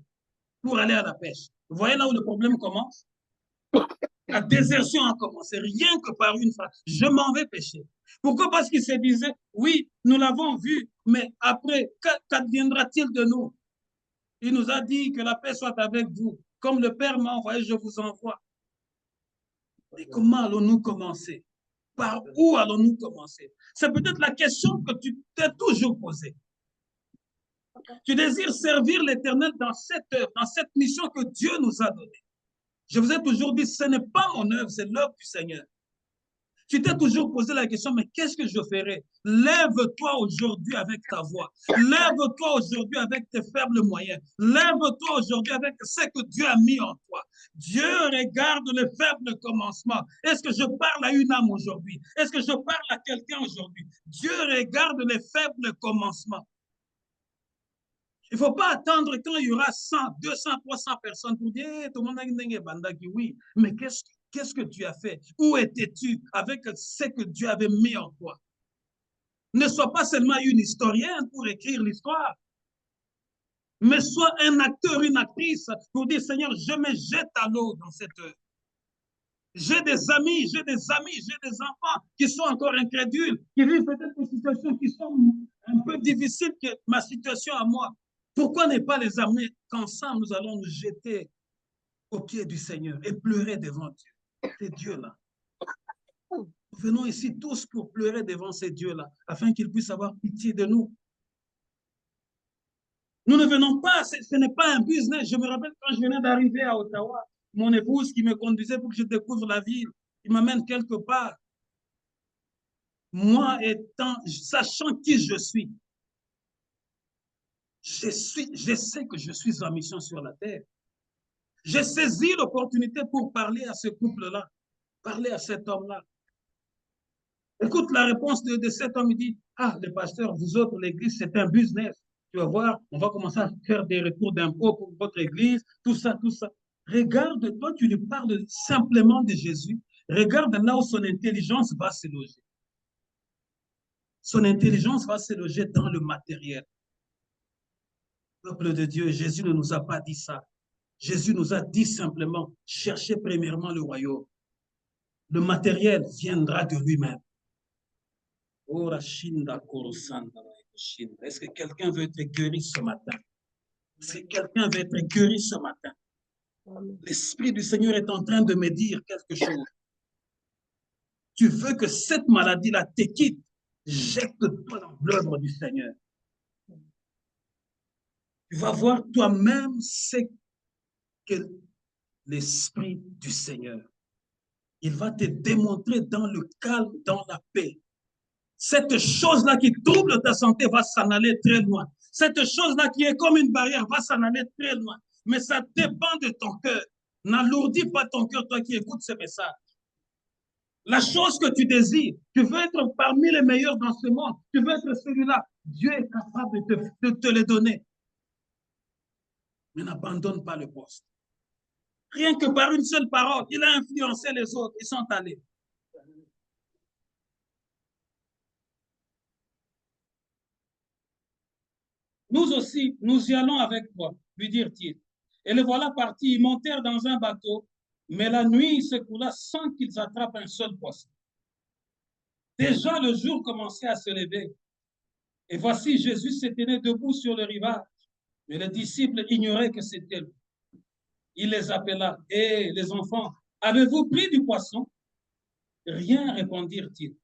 pour aller à la pêche. Vous voyez là où le problème commence? La désertion a commencé rien que par une phrase. Je m'en vais pêcher. Pourquoi? Parce qu'il se disait, oui, nous l'avons vu, mais après, qu'adviendra-t-il de nous? Il nous a dit que la paix soit avec vous. Comme le Père m'a envoyé, je vous envoie. Et comment allons-nous commencer? Par où allons-nous commencer? C'est peut-être la question que tu t'es toujours posée. Tu désires servir l'Éternel dans cette œuvre, dans cette mission que Dieu nous a donnée. Je vous ai toujours dit, ce n'est pas mon œuvre, c'est l'œuvre du Seigneur. Tu t'es toujours posé la question, mais qu'est-ce que je ferai? Lève-toi aujourd'hui avec ta voix. Lève-toi aujourd'hui avec tes faibles moyens. Lève-toi aujourd'hui avec ce que Dieu a mis en toi. Dieu regarde le faible commencement. Est-ce que je parle à une âme aujourd'hui? Est-ce que je parle à quelqu'un aujourd'hui? Dieu regarde les faibles commencements. Il ne faut pas attendre quand il y aura 100, 200, 300 personnes pour dire tout le monde a dit oui, mais qu'est-ce que tu as fait? Où étais-tu avec ce que Dieu avait mis en toi? Ne sois pas seulement une historienne pour écrire l'histoire, mais sois un acteur, une actrice pour dire Seigneur, je me jette à l'eau dans cette œuvre. J'ai des amis, j'ai des enfants qui sont encore incrédules, qui vivent peut-être des situations qui sont un peu difficiles que ma situation à moi. Pourquoi ne pas les amener qu'ensemble nous allons nous jeter aux pieds du Seigneur et pleurer devant Dieu, ces dieux-là. Nous venons ici tous pour pleurer devant ces dieux-là, afin qu'ils puissent avoir pitié de nous. Nous ne venons pas, ce n'est pas un business. Je me rappelle quand je venais d'arriver à Ottawa, mon épouse qui me conduisait pour que je découvre la ville, il m'amène quelque part. Moi, sachant qui je suis, je sais que je suis en mission sur la terre. J'ai saisi l'opportunité pour parler à ce couple-là, parler à cet homme-là. Écoute la réponse de cet homme, il dit, ah, le pasteur, vous autres, l'église, c'est un business. Tu vas voir, on va commencer à faire des retours d'impôts pour votre église, tout ça, tout ça. Regarde, toi, tu lui parles simplement de Jésus. Regarde là où son intelligence va se loger. Son intelligence va se loger dans le matériel. Peuple de Dieu, Jésus ne nous a pas dit ça. Jésus nous a dit simplement, cherchez premièrement le royaume. Le matériel viendra de lui-même. Est-ce que quelqu'un veut être guéri ce matin? Est-ce que quelqu'un veut être guéri ce matin? L'Esprit du Seigneur est en train de me dire quelque chose. Tu veux que cette maladie-là te quitte? Jette-toi dans l'œuvre du Seigneur. Tu vas voir toi-même ce que l'Esprit du Seigneur, il va te démontrer dans le calme, dans la paix. Cette chose-là qui trouble ta santé va s'en aller très loin. Cette chose-là qui est comme une barrière va s'en aller très loin. Mais ça dépend de ton cœur. N'alourdis pas ton cœur, toi qui écoutes ce message. La chose que tu désires, tu veux être parmi les meilleurs dans ce monde, tu veux être celui-là, Dieu est capable de te le donner. Mais n'abandonne pas le poste. Rien que par une seule parole, il a influencé les autres, ils sont allés. Nous aussi, nous y allons avec toi, lui dirent-ils. Et le voilà parti, ils montèrent dans un bateau, mais la nuit s'écoula sans qu'ils attrapent un seul poisson. Déjà le jour commençait à se lever. Et voici, Jésus se tenait debout sur le rivage. Mais les disciples ignoraient que c'était lui. Il les appela. Eh, les enfants, avez-vous pris du poisson? Rien, répondirent-ils.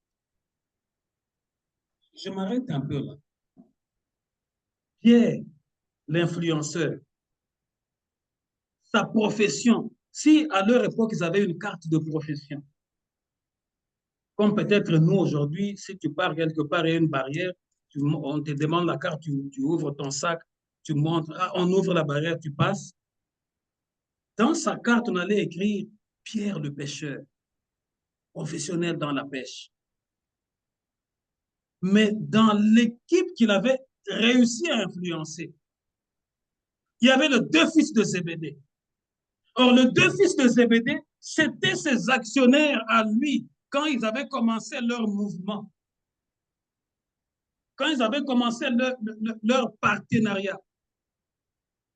Je m'arrête un peu là. Pierre, l'influenceur, sa profession, si à leur époque ils avaient une carte de profession, comme peut-être nous aujourd'hui, si tu pars quelque part et une barrière, on te demande la carte, tu ouvres ton sac, tu montres, ah, on ouvre la barrière, tu passes. Dans sa carte, on allait écrire Pierre le pêcheur, professionnel dans la pêche. Mais dans l'équipe qu'il avait réussi à influencer, il y avait les deux fils de Zébédée. Or, les deux fils de Zébédée, c'était ses actionnaires à lui quand ils avaient commencé leur mouvement, quand ils avaient commencé leur partenariat.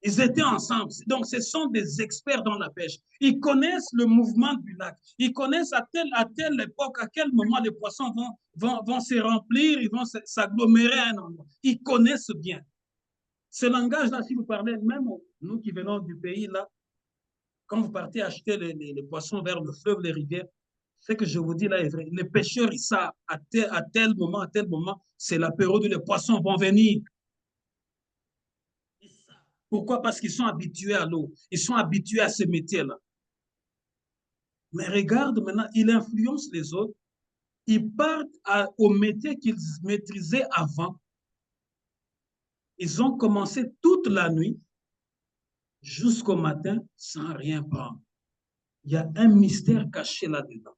Ils étaient ensemble. Donc, ce sont des experts dans la pêche. Ils connaissent le mouvement du lac. Ils connaissent à telle époque, à quel moment les poissons vont se remplir, ils vont s'agglomérer à un endroit. Ils connaissent bien. Ce langage-là, si vous parlez, même nous qui venons du pays, là, quand vous partez acheter les poissons vers le fleuve, les rivières, ce que je vous dis là est vrai. Les pêcheurs, ils savent à tel moment, c'est la période où les poissons vont venir. Pourquoi? Parce qu'ils sont habitués à l'eau. Ils sont habitués à ce métier-là. Mais regarde maintenant, il influence les autres. Ils partent au métier qu'ils maîtrisaient avant. Ils ont commencé toute la nuit jusqu'au matin sans rien prendre. Il y a un mystère caché là-dedans.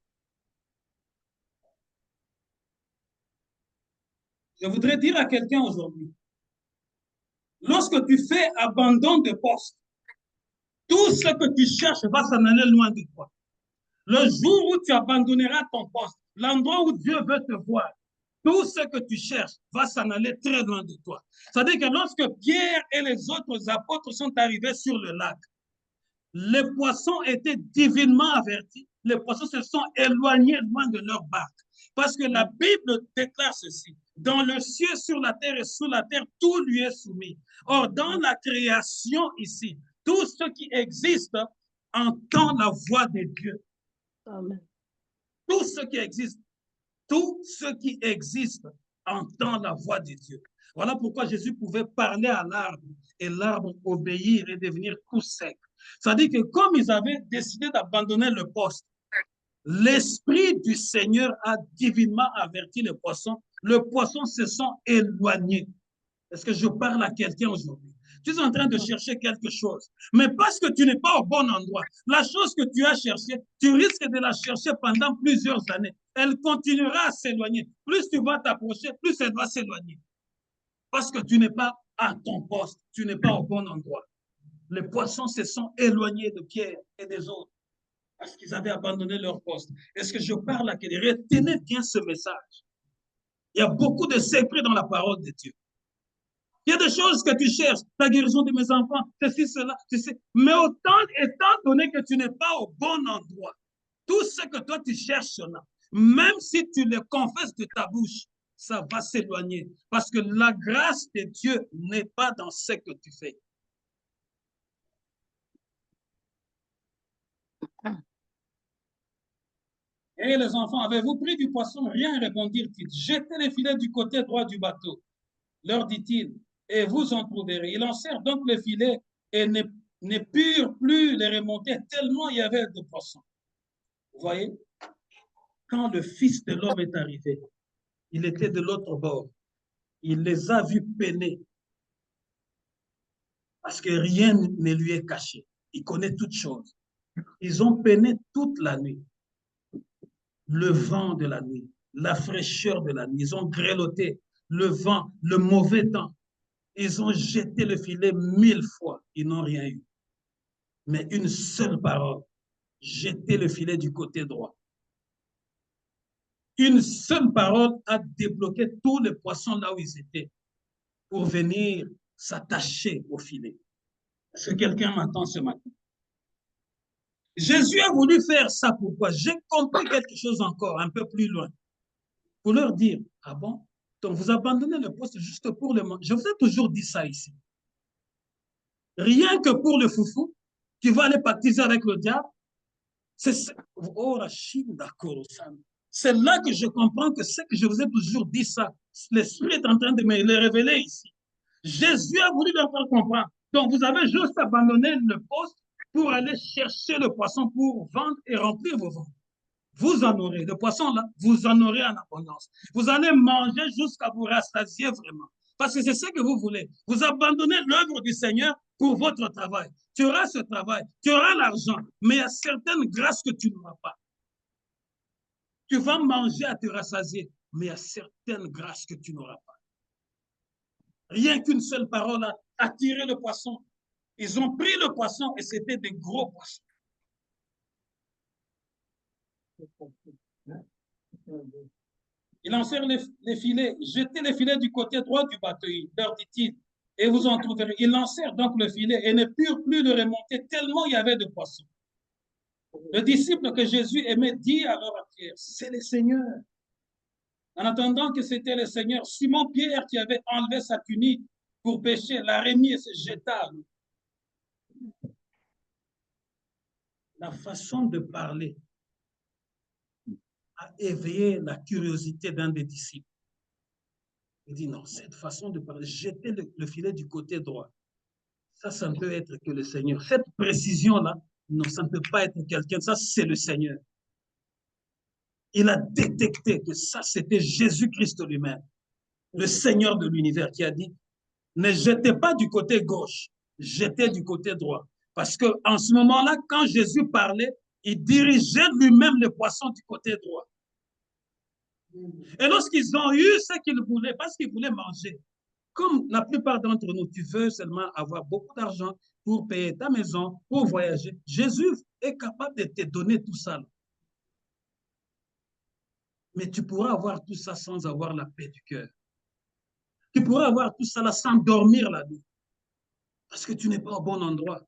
Je voudrais dire à quelqu'un aujourd'hui, lorsque tu fais abandon de poste, tout ce que tu cherches va s'en aller loin de toi. Le jour où tu abandonneras ton poste, l'endroit où Dieu veut te voir, tout ce que tu cherches va s'en aller très loin de toi. C'est-à-dire que lorsque Pierre et les autres apôtres sont arrivés sur le lac, les poissons étaient divinement avertis les poissons se sont éloignés loin de leur barque. Parce que la Bible déclare ceci. Dans le ciel, sur la terre et sous la terre, tout lui est soumis. Or, dans la création ici, tout ce qui existe entend la voix de Dieu. Amen. Tout ce qui existe, tout ce qui existe entend la voix de Dieu. Voilà pourquoi Jésus pouvait parler à l'arbre et l'arbre obéir et devenir tout sec. C'est-à-dire que comme ils avaient décidé d'abandonner le poste, l'Esprit du Seigneur a divinement averti les poissons. Le poisson se sont éloignés. Est-ce que je parle à quelqu'un aujourd'hui? Tu es en train de chercher quelque chose, mais parce que tu n'es pas au bon endroit, la chose que tu as cherchée, tu risques de la chercher pendant plusieurs années. Elle continuera à s'éloigner. Plus tu vas t'approcher, plus elle va s'éloigner. Parce que tu n'es pas à ton poste, tu n'es pas au bon endroit. Les poissons se sont éloignés de Pierre et des autres parce qu'ils avaient abandonné leur poste. Est-ce que je parle à quelqu'un? Retenez bien ce message. Il y a beaucoup de secrets dans la parole de Dieu. Il y a des choses que tu cherches, la guérison de mes enfants, ceci, cela, tu sais. Mais autant, étant donné que tu n'es pas au bon endroit, tout ce que toi tu cherches là, même si tu le confesses de ta bouche, ça va s'éloigner. Parce que la grâce de Dieu n'est pas dans ce que tu fais. Et les enfants, avez-vous pris du poisson? Rien, répondirent-ils. Jetez les filets du côté droit du bateau, leur dit-il, et vous en trouverez. Ils lancèrent donc les filets et ne purent plus les remonter tellement il y avait de poissons. Vous voyez, quand le Fils de l'homme est arrivé, il était de l'autre bord. Il les a vus peiner parce que rien ne lui est caché. Il connaît toutes choses. Ils ont peiné toute la nuit. Le vent de la nuit, la fraîcheur de la nuit. Ils ont grelotté le vent, le mauvais temps. Ils ont jeté le filet 1000 fois. Ils n'ont rien eu. Mais une seule parole, jeter le filet du côté droit. Une seule parole a débloqué tous les poissons là où ils étaient pour venir s'attacher au filet. Est-ce que quelqu'un m'entend ce matin? Jésus a voulu faire ça pourquoi? J'ai compris quelque chose encore un peu plus loin. Pour leur dire, ah bon? Donc vous abandonnez le poste juste pour le monde. Je vous ai toujours dit ça ici. Rien que pour le foufou, tu vas aller pactiser avec le diable. Oh, la Chine, d'accord. C'est là que je comprends que ce que je vous ai toujours dit ça, l'Esprit est en train de me le révéler ici. Jésus a voulu leur faire comprendre. Donc, vous avez juste abandonné le poste pour aller chercher le poisson pour vendre et remplir vos ventres. Vous en aurez, le poisson là, vous en aurez en abondance. Vous allez manger jusqu'à vous rassasier vraiment. Parce que c'est ce que vous voulez. Vous abandonnez l'œuvre du Seigneur pour votre travail. Tu auras ce travail, tu auras l'argent, mais il y a certaines grâces que tu n'auras pas. Tu vas manger à te rassasier, mais il y a certaines grâces que tu n'auras pas. Rien qu'une seule parole a attiré le poisson. Ils ont pris le poisson et c'était des gros poissons. Ils lancèrent les filets, jetez les filets du côté droit du bateau, leur dit-il, et vous en trouverez. Ils lancèrent donc le filet et ne purent plus le remonter tellement il y avait de poissons. Le disciple que Jésus aimait dit alors à Pierre, c'est le Seigneur. En attendant que c'était le Seigneur, Simon-Pierre qui avait enlevé sa tunique pour pêcher, l'a remis et se jeta à l'eau. La façon de parler a éveillé la curiosité d'un des disciples. Il dit non, cette façon de parler, jeter le filet du côté droit, ça ne peut être que le Seigneur. Cette précision-là, non, ça ne peut pas être quelqu'un, ça c'est le Seigneur. Il a détecté que ça c'était Jésus-Christ lui-même, le Seigneur de l'univers qui a dit, ne jetez pas du côté gauche, jetez du côté droit. Parce qu'en ce moment-là, quand Jésus parlait, il dirigeait lui-même les poissons du côté droit. Et lorsqu'ils ont eu ce qu'ils voulaient, parce qu'ils voulaient manger, comme la plupart d'entre nous, tu veux seulement avoir beaucoup d'argent pour payer ta maison, pour voyager, Jésus est capable de te donner tout ça. Mais tu pourras avoir tout ça sans avoir la paix du cœur. Tu pourras avoir tout ça là sans dormir la nuit. Parce que tu n'es pas au bon endroit.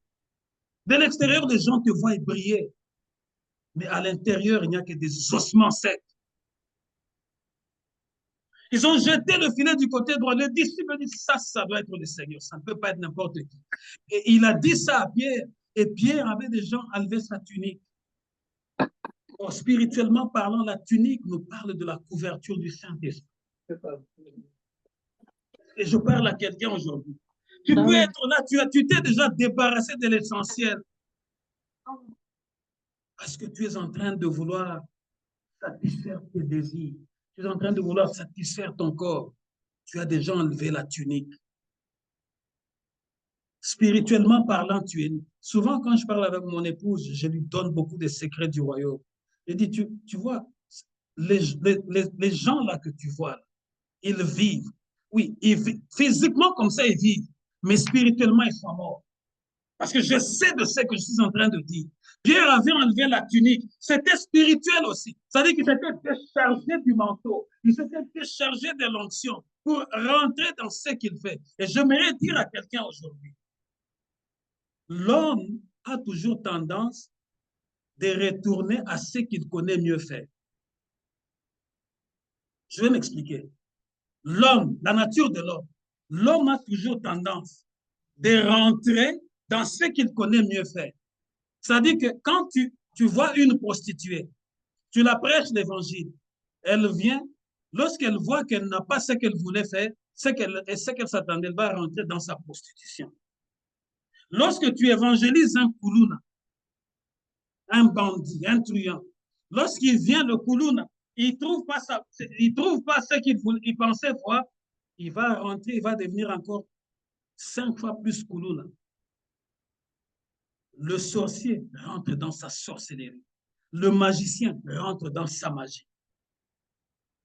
De l'extérieur, les gens te voient briller. Mais à l'intérieur, il n'y a que des ossements secs. Ils ont jeté le filet du côté droit. Le disciple dit, ça doit être le Seigneur. Ça ne peut pas être n'importe qui. Et il a dit ça à Pierre. Et Pierre avait déjà enlevé sa tunique. Or, spirituellement parlant, la tunique nous parle de la couverture du Saint-Esprit. Et je parle à quelqu'un aujourd'hui. Tu peux être là, tu t'es déjà débarrassé de l'essentiel. Parce que tu es en train de vouloir satisfaire tes désirs. Tu es en train de vouloir satisfaire ton corps. Tu as déjà enlevé la tunique. Spirituellement parlant, tu es. Souvent, quand je parle avec mon épouse, je lui donne beaucoup de secrets du royaume. Je dis, tu vois, les gens là que tu vois, là, ils vivent. Oui, physiquement comme ça, ils vivent. Mais spirituellement, ils sont morts. Parce que je sais de ce que je suis en train de dire. Pierre avait enlevé la tunique. C'était spirituel aussi. Ça veut dire qu'il s'était déchargé du manteau. Il s'était déchargé de l'onction pour rentrer dans ce qu'il fait. Et j'aimerais dire à quelqu'un aujourd'hui, l'homme a toujours tendance de retourner à ce qu'il connaît mieux faire. Je vais m'expliquer. L'homme, la nature de l'homme a toujours tendance de rentrer dans ce qu'il connaît mieux faire. C'est-à-dire que quand tu vois une prostituée, tu la prêches l'évangile, elle vient, lorsqu'elle voit qu'elle n'a pas ce qu'elle voulait faire, ce qu'elle s'attendait, elle va rentrer dans sa prostitution. Lorsque tu évangélises un koulouna, un bandit, un truand, lorsqu'il vient le koulouna, il ne trouve pas ce qu'il pensait voir, il va rentrer, il va devenir encore 5 fois plus koulouna. Le sorcier rentre dans sa sorcellerie. Le magicien rentre dans sa magie.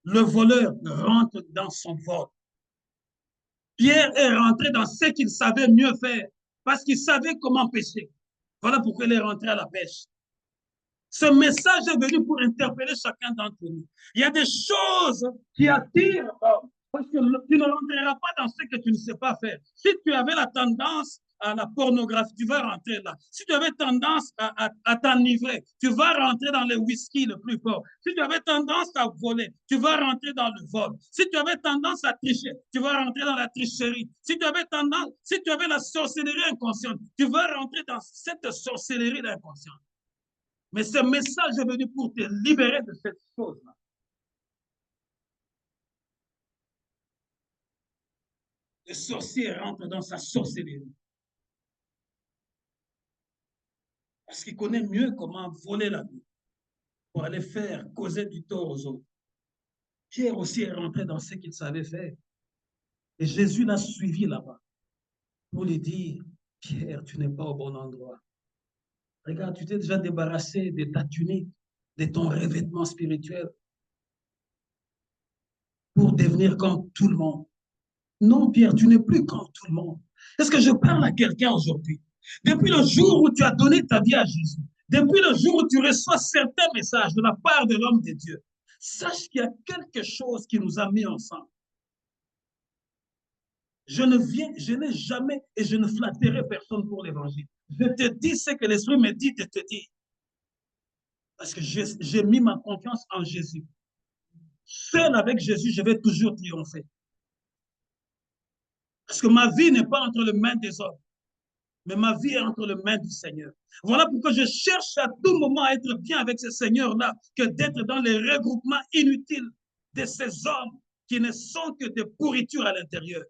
Le voleur rentre dans son vol. Pierre est rentré dans ce qu'il savait mieux faire parce qu'il savait comment pêcher. Voilà pourquoi il est rentré à la pêche. Ce message est venu pour interpeller chacun d'entre nous. Il y a des choses qui attirent parce que tu ne rentreras pas dans ce que tu ne sais pas faire. Si tu avais la tendance à la pornographie, tu vas rentrer là. Si tu avais tendance à t'enivrer, tu vas rentrer dans le whisky le plus fort. Si tu avais tendance à voler, tu vas rentrer dans le vol. Si tu avais tendance à tricher, tu vas rentrer dans la tricherie. Si tu avais la sorcellerie inconsciente, tu vas rentrer dans cette sorcellerie inconsciente. Mais ce message est venu pour te libérer de cette chose-là. Le sorcier rentre dans sa sorcellerie. Parce qu'il connaît mieux comment voler la vie pour aller faire causer du tort aux autres. Pierre aussi est rentré dans ce qu'il savait faire. Et Jésus l'a suivi là-bas pour lui dire, Pierre, tu n'es pas au bon endroit. Regarde, tu t'es déjà débarrassé de ta tunique, de ton revêtement spirituel pour devenir comme tout le monde. Non, Pierre, tu n'es plus comme tout le monde. Est-ce que je parle à quelqu'un aujourd'hui? Depuis le jour où tu as donné ta vie à Jésus, depuis le jour où tu reçois certains messages de la part de l'homme de Dieu, sache qu'il y a quelque chose qui nous a mis ensemble. Je n'ai jamais et je ne flatterai personne pour l'évangile. Je te dis ce que l'Esprit me dit de te dire. Parce que j'ai mis ma confiance en Jésus. Seul avec Jésus, je vais toujours triompher. Parce que ma vie n'est pas entre les mains des hommes, mais ma vie est entre les mains du Seigneur. Voilà pourquoi je cherche à tout moment à être bien avec ce Seigneur-là, que d'être dans les regroupements inutiles de ces hommes qui ne sont que des pourritures à l'intérieur.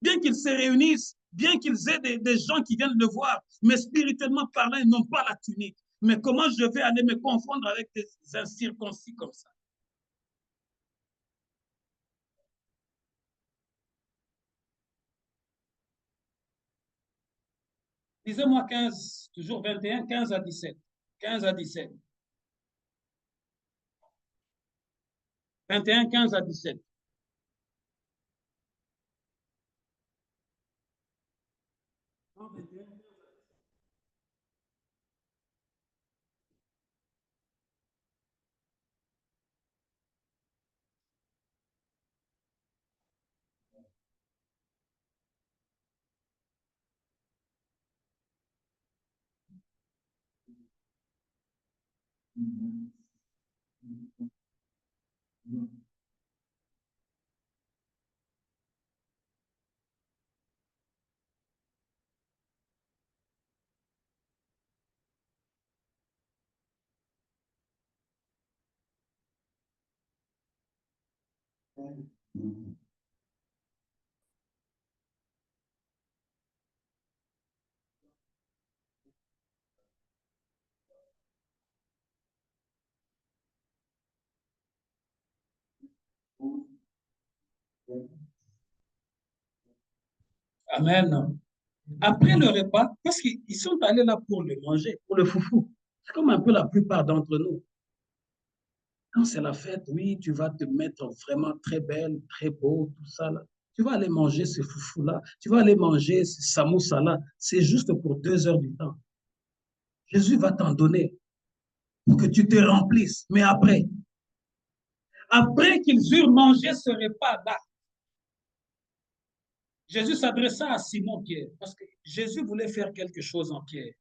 Bien qu'ils se réunissent, bien qu'ils aient des gens qui viennent le voir, mais spirituellement parlant, ils n'ont pas la tunique. Mais comment je vais aller me confondre avec des incirconcis comme ça? Lisez-moi 15, toujours 21, 15 à 17. 15 à 17. 21, 15 à 17. Amen. Après le repas, parce qu'ils sont allés là pour le manger, pour le foufou. C'est comme un peu la plupart d'entre nous. Quand c'est la fête, oui, tu vas te mettre vraiment très belle, très beau, tout ça là. Tu vas aller manger ce foufou-là, tu vas aller manger ce samoussa-là. C'est juste pour 2 heures du temps. Jésus va t'en donner pour que tu te remplisses. Mais après qu'ils eurent mangé ce repas-là, Jésus s'adressa à Simon-Pierre, parce que Jésus voulait faire quelque chose en Pierre.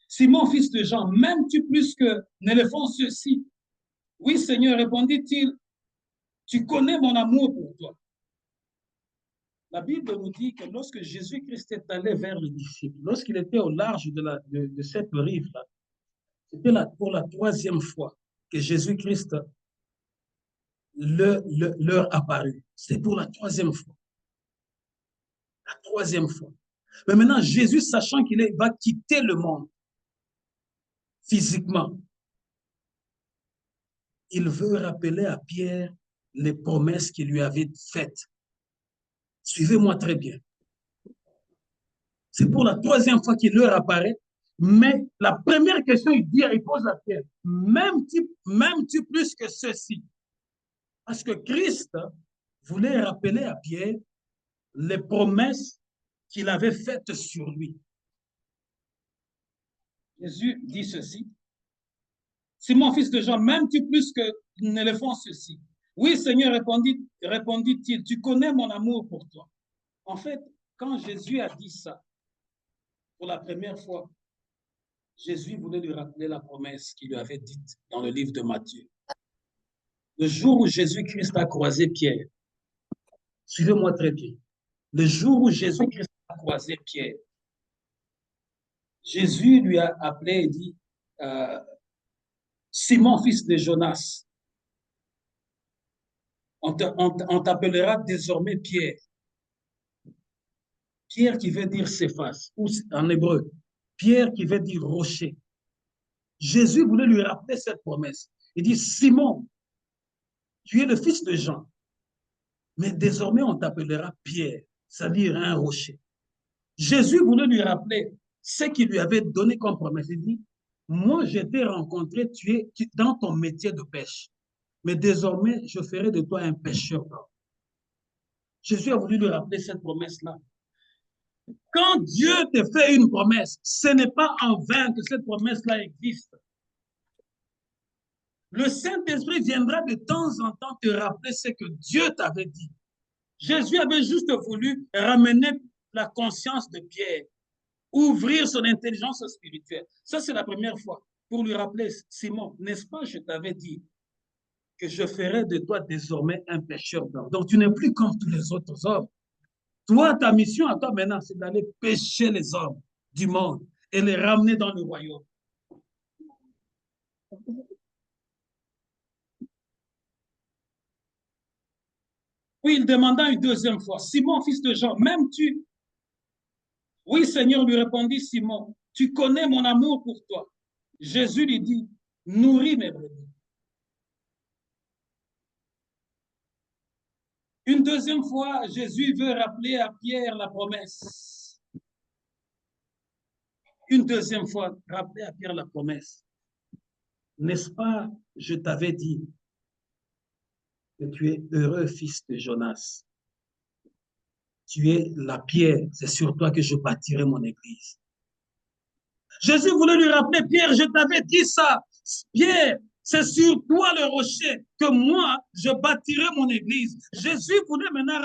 Simon, fils de Jean, m'aimes-tu plus que l'éléphant ceci? Oui, Seigneur, répondit-il, tu connais mon amour pour toi. La Bible nous dit que lorsque Jésus-Christ est allé vers les disciples, lorsqu'il était au large de cette rive-là, c'était pour la 3e fois que Jésus-Christ leur apparut. C'était pour la 3e fois. La 3e fois. Mais maintenant, Jésus, sachant qu'il va quitter le monde physiquement, il veut rappeler à Pierre les promesses qu'il lui avait faites. Suivez-moi très bien. C'est pour la 3e fois qu'il leur apparaît. Mais la première question, il pose à Pierre, m'aimes-tu plus que ceci? Parce que Christ voulait rappeler à Pierre les promesses qu'il avait faites sur lui. Jésus dit ceci. Simon, fils de Jean, m'aimes-tu plus qu'un éléphant ceci? Oui, Seigneur, répondit-il, tu connais mon amour pour toi. En fait, quand Jésus a dit ça, pour la première fois, Jésus voulait lui rappeler la promesse qu'il lui avait dite dans le livre de Matthieu. Le jour où Jésus-Christ a croisé Pierre, suivez-moi très bien, le jour où Jésus-Christ a croisé Pierre, Jésus lui a appelé et dit, Simon, fils de Jonas, on t'appellera désormais Pierre. Pierre qui veut dire Céphas, ou en hébreu, Pierre qui veut dire rocher. Jésus voulait lui rappeler cette promesse. Il dit, Simon, tu es le fils de Jean, mais désormais on t'appellera Pierre, c'est-à-dire un rocher. Jésus voulait lui rappeler ce qu'il lui avait donné comme promesse. Il dit, moi je t'ai rencontré, tu es dans ton métier de pêche, mais désormais je ferai de toi un pêcheur d'hommes. Jésus a voulu lui rappeler cette promesse-là. Quand Dieu te fait une promesse, ce n'est pas en vain que cette promesse-là existe. Le Saint-Esprit viendra de temps en temps te rappeler ce que Dieu t'avait dit. Jésus avait juste voulu ramener la conscience de Pierre, ouvrir son intelligence spirituelle. Ça, c'est la première fois. Pour lui rappeler, Simon, n'est-ce pas, je t'avais dit que je ferai de toi désormais un pêcheur d'hommes. Donc, tu n'es plus comme tous les autres hommes. Toi, ta mission à toi maintenant, c'est d'aller pêcher les hommes du monde et les ramener dans le royaume. Puis il demanda une 2e fois, Simon, fils de Jean, m'aimes-tu? Oui, Seigneur, lui répondit Simon, tu connais mon amour pour toi. Jésus lui dit, nourris mes brebis. Une 2e fois, Jésus veut rappeler à Pierre la promesse. Une 2e fois, rappeler à Pierre la promesse. N'est-ce pas, je t'avais dit que tu es heureux, fils de Jonas. Tu es la pierre, c'est sur toi que je bâtirai mon église. Jésus voulait lui rappeler, Pierre, je t'avais dit ça. Pierre, c'est sur toi le rocher que moi, je bâtirai mon église. Jésus voulait maintenant,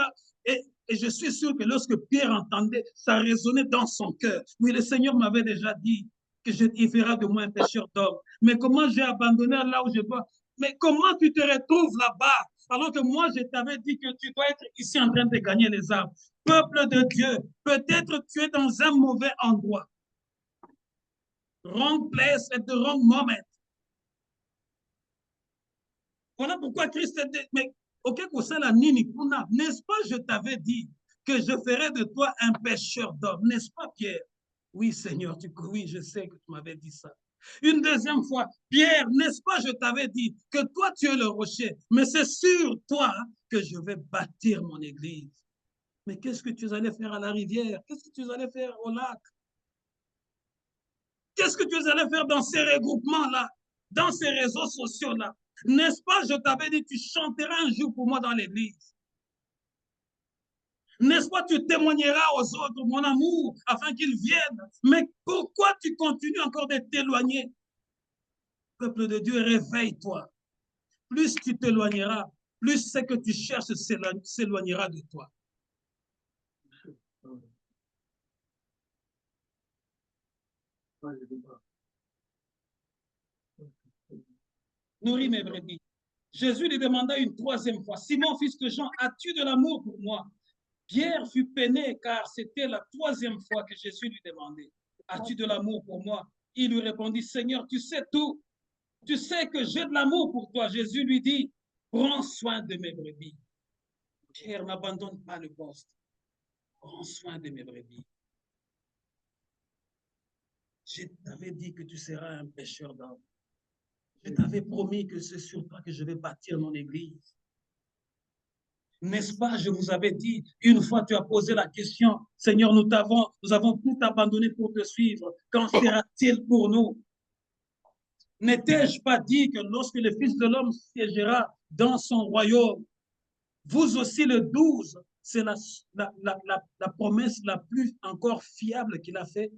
et je suis sûr que lorsque Pierre entendait, ça résonnait dans son cœur. Oui, le Seigneur m'avait déjà dit il fera de moi un pêcheur d'hommes. Mais comment j'ai abandonné là où je dois? Mais comment tu te retrouves là-bas alors que moi, je t'avais dit que tu dois être ici en train de gagner les âmes? Peuple de Dieu, peut-être tu es dans un mauvais endroit. Wrong place at the wrong moment. Voilà pourquoi Christ dit, mais ok, n'est-ce pas, je t'avais dit que je ferai de toi un pêcheur d'hommes, n'est-ce pas, Pierre? Oui, Seigneur, oui, je sais que tu m'avais dit ça. Une deuxième fois, Pierre, n'est-ce pas, je t'avais dit que toi, tu es le rocher, mais c'est sur toi que je vais bâtir mon église. Mais qu'est-ce que tu allais faire à la rivière? Qu'est-ce que tu allais faire au lac? Qu'est-ce que tu allais faire dans ces regroupements-là, dans ces réseaux sociaux-là? N'est-ce pas, je t'avais dit, tu chanteras un jour pour moi dans l'église. N'est-ce pas, tu témoigneras aux autres mon amour afin qu'ils viennent. Mais pourquoi tu continues encore de t'éloigner? Peuple de Dieu, réveille-toi. Plus tu t'éloigneras, plus ce que tu cherches s'éloignera de toi. Nourris mes brebis. Jésus lui demanda une troisième fois, Simon, fils de Jean, as-tu de l'amour pour moi? Pierre fut peiné car c'était la troisième fois que Jésus lui demandait, as-tu de l'amour pour moi? Il lui répondit, Seigneur, tu sais tout. Tu sais que j'ai de l'amour pour toi. Jésus lui dit, prends soin de mes brebis. Pierre, n'abandonne pas le poste. Prends soin de mes brebis. Je t'avais dit que tu seras un pêcheur d'hommes. Je t'avais promis que c'est sur toi que je vais bâtir mon église. N'est-ce pas, je vous avais dit, une fois tu as posé la question, Seigneur, nous avons tout abandonné pour te suivre. Qu'en sera-t-il pour nous? N'étais-je pas dit que lorsque le Fils de l'homme siégera dans son royaume, vous aussi le 12, c'est la promesse la plus encore fiable qu'il a faite.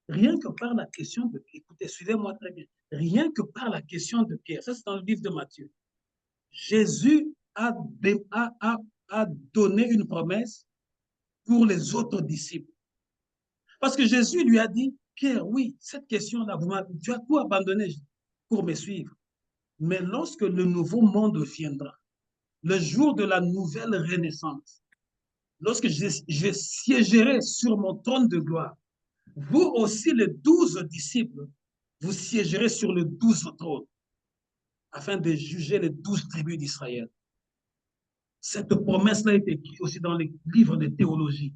Rien que par la question de Pierre, écoutez, suivez-moi très bien, rien que par la question de Pierre, ça c'est dans le livre de Matthieu, Jésus a donné une promesse pour les autres disciples. Parce que Jésus lui a dit, Pierre, oui, cette question-là, tu as tout abandonné pour me suivre. Mais lorsque le nouveau monde viendra, le jour de la nouvelle renaissance, lorsque je siégerai sur mon trône de gloire, vous aussi, les 12 disciples, vous siégerez sur le 12 trône afin de juger les 12 tribus d'Israël. Cette promesse-là est écrite aussi dans les livres de théologie.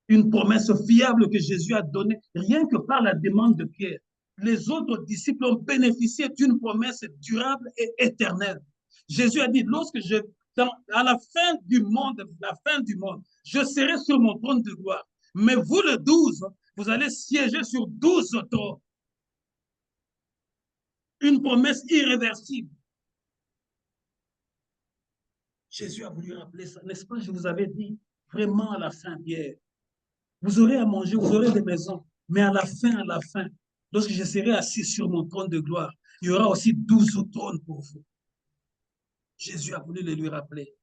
Une promesse fiable que Jésus a donnée rien que par la demande de Pierre. Les autres disciples ont bénéficié d'une promesse durable et éternelle. Jésus a dit, à la fin du monde, je serai sur mon trône de gloire. Mais vous, le 12, vous allez siéger sur 12 trônes. Une promesse irréversible. Jésus a voulu rappeler ça, n'est-ce pas? Je vous avais dit, vraiment à la fin, Pierre, vous aurez à manger, vous aurez des maisons, mais à la fin, lorsque je serai assis sur mon trône de gloire, il y aura aussi 12 trônes pour vous. Jésus a voulu le lui rappeler.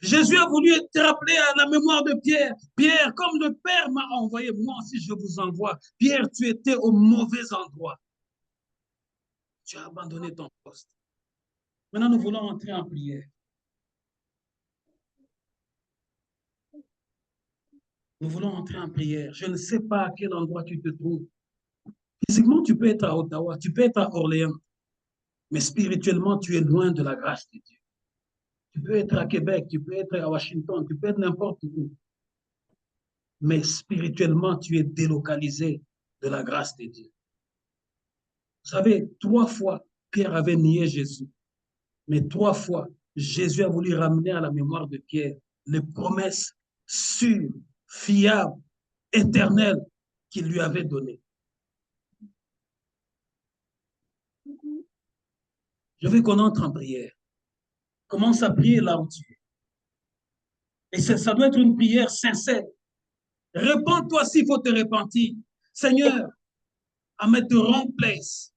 Jésus a voulu te rappeler à la mémoire de Pierre. Pierre, comme le Père m'a envoyé, moi aussi je vous envoie. Pierre, tu étais au mauvais endroit. Tu as abandonné ton poste. Maintenant, nous voulons entrer en prière. Nous voulons entrer en prière. Je ne sais pas à quel endroit tu te trouves. Physiquement, tu peux être à Ottawa, tu peux être à Orléans, mais spirituellement, tu es loin de la grâce de Dieu. Tu peux être à Québec, tu peux être à Washington, tu peux être n'importe où. Mais spirituellement, tu es délocalisé de la grâce de Dieu. Vous savez, 3 fois, Pierre avait nié Jésus. Mais 3 fois, Jésus a voulu ramener à la mémoire de Pierre les promesses sûres, fiables, éternelles qu'il lui avait données. Je veux qu'on entre en prière. Commence à prier là où tu es. Et ça doit être une prière sincère. Répands-toi s'il faut te repentir. Seigneur, à mettre wrong place.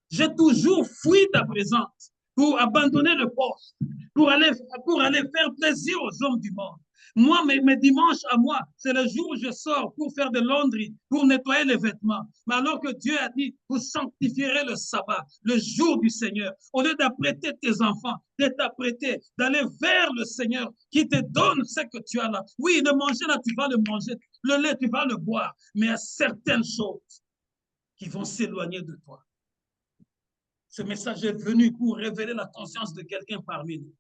J'ai toujours fui ta présence pour abandonner le poste, pour aller faire plaisir aux hommes du monde. Moi, mes dimanches à moi, c'est le jour où je sors pour faire de laundry, pour nettoyer les vêtements. Mais alors que Dieu a dit, vous sanctifierez le sabbat, le jour du Seigneur. Au lieu d'apprêter tes enfants, de t'apprêter, d'aller vers le Seigneur qui te donne ce que tu as là. Oui, le manger là, tu vas le manger. Le lait, tu vas le boire. Mais il y a certaines choses qui vont s'éloigner de toi. Ce message est venu pour révéler la conscience de quelqu'un parmi nous.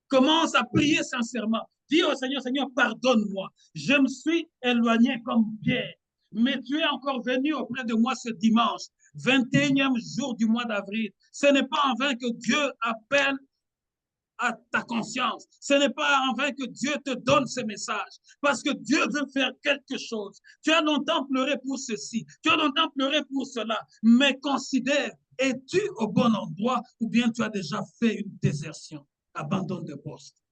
Commence à prier sincèrement. Dis au Seigneur, Seigneur, pardonne-moi. Je me suis éloigné comme Pierre, mais tu es encore venu auprès de moi ce dimanche, 21e jour du mois d'avril. Ce n'est pas en vain que Dieu appelle à ta conscience. Ce n'est pas en vain que Dieu te donne ce message, parce que Dieu veut faire quelque chose. Tu as longtemps pleuré pour ceci, tu as longtemps pleuré pour cela, mais considère, es-tu au bon endroit ou bien tu as déjà fait une désertion? Abandon de poste.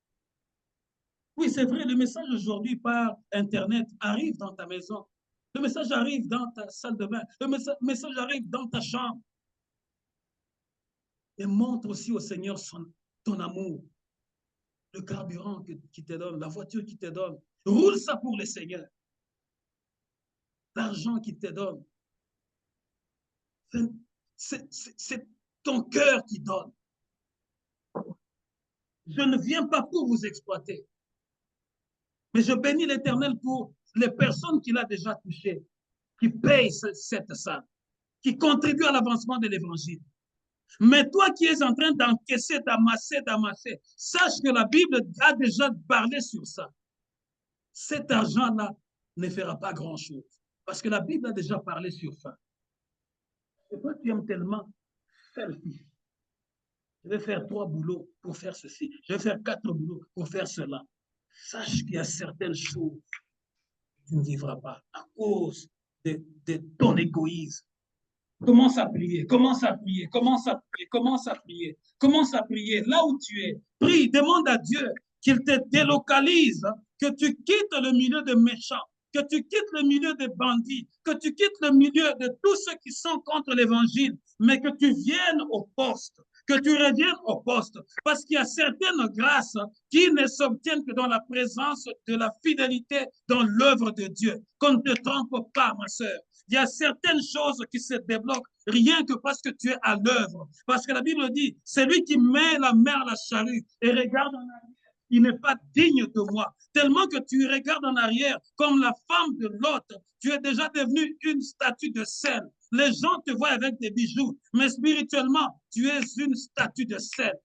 Oui, c'est vrai, le message aujourd'hui par Internet arrive dans ta maison. Le message arrive dans ta salle de bain. Le message arrive dans ta chambre. Et montre aussi au Seigneur ton amour, le carburant qui te donne, la voiture qui te donne. Roule ça pour le Seigneur. L'argent qui te donne. C'est ton cœur qui donne. Je ne viens pas pour vous exploiter. Mais je bénis l'Éternel pour les personnes qu'il a déjà touchées, qui payent cette salle, qui contribuent à l'avancement de l'Évangile. Mais toi qui es en train d'encaisser, d'amasser, sache que la Bible a déjà parlé sur ça. Cet argent-là ne fera pas grand-chose. Parce que la Bible a déjà parlé sur ça. Et toi, tu aimes tellement faire ci. Je vais faire 3 boulots pour faire ceci. Je vais faire 4 boulots pour faire cela. Sache qu'il y a certaines choses que tu ne vivras pas à cause de ton égoïsme. Commence à prier, commence à prier, commence à prier, commence à prier, commence à prier là où tu es. Prie, demande à Dieu qu'il te délocalise, que tu quittes le milieu des méchants, que tu quittes le milieu des bandits, que tu quittes le milieu de tous ceux qui sont contre l'évangile, mais que tu viennes au poste, que tu reviennes au poste, parce qu'il y a certaines grâces qui ne s'obtiennent que dans la présence de la fidélité dans l'œuvre de Dieu. Qu'on ne te trompe pas, ma sœur. Il y a certaines choses qui se débloquent rien que parce que tu es à l'œuvre. Parce que la Bible dit, celui qui met la main à la charrue et regarde en arrière, il n'est pas digne de moi. Tellement que tu regardes en arrière comme la femme de l'autre, tu es déjà devenu une statue de sel. Les gens te voient avec des bijoux, mais spirituellement, tu es une statue de sel.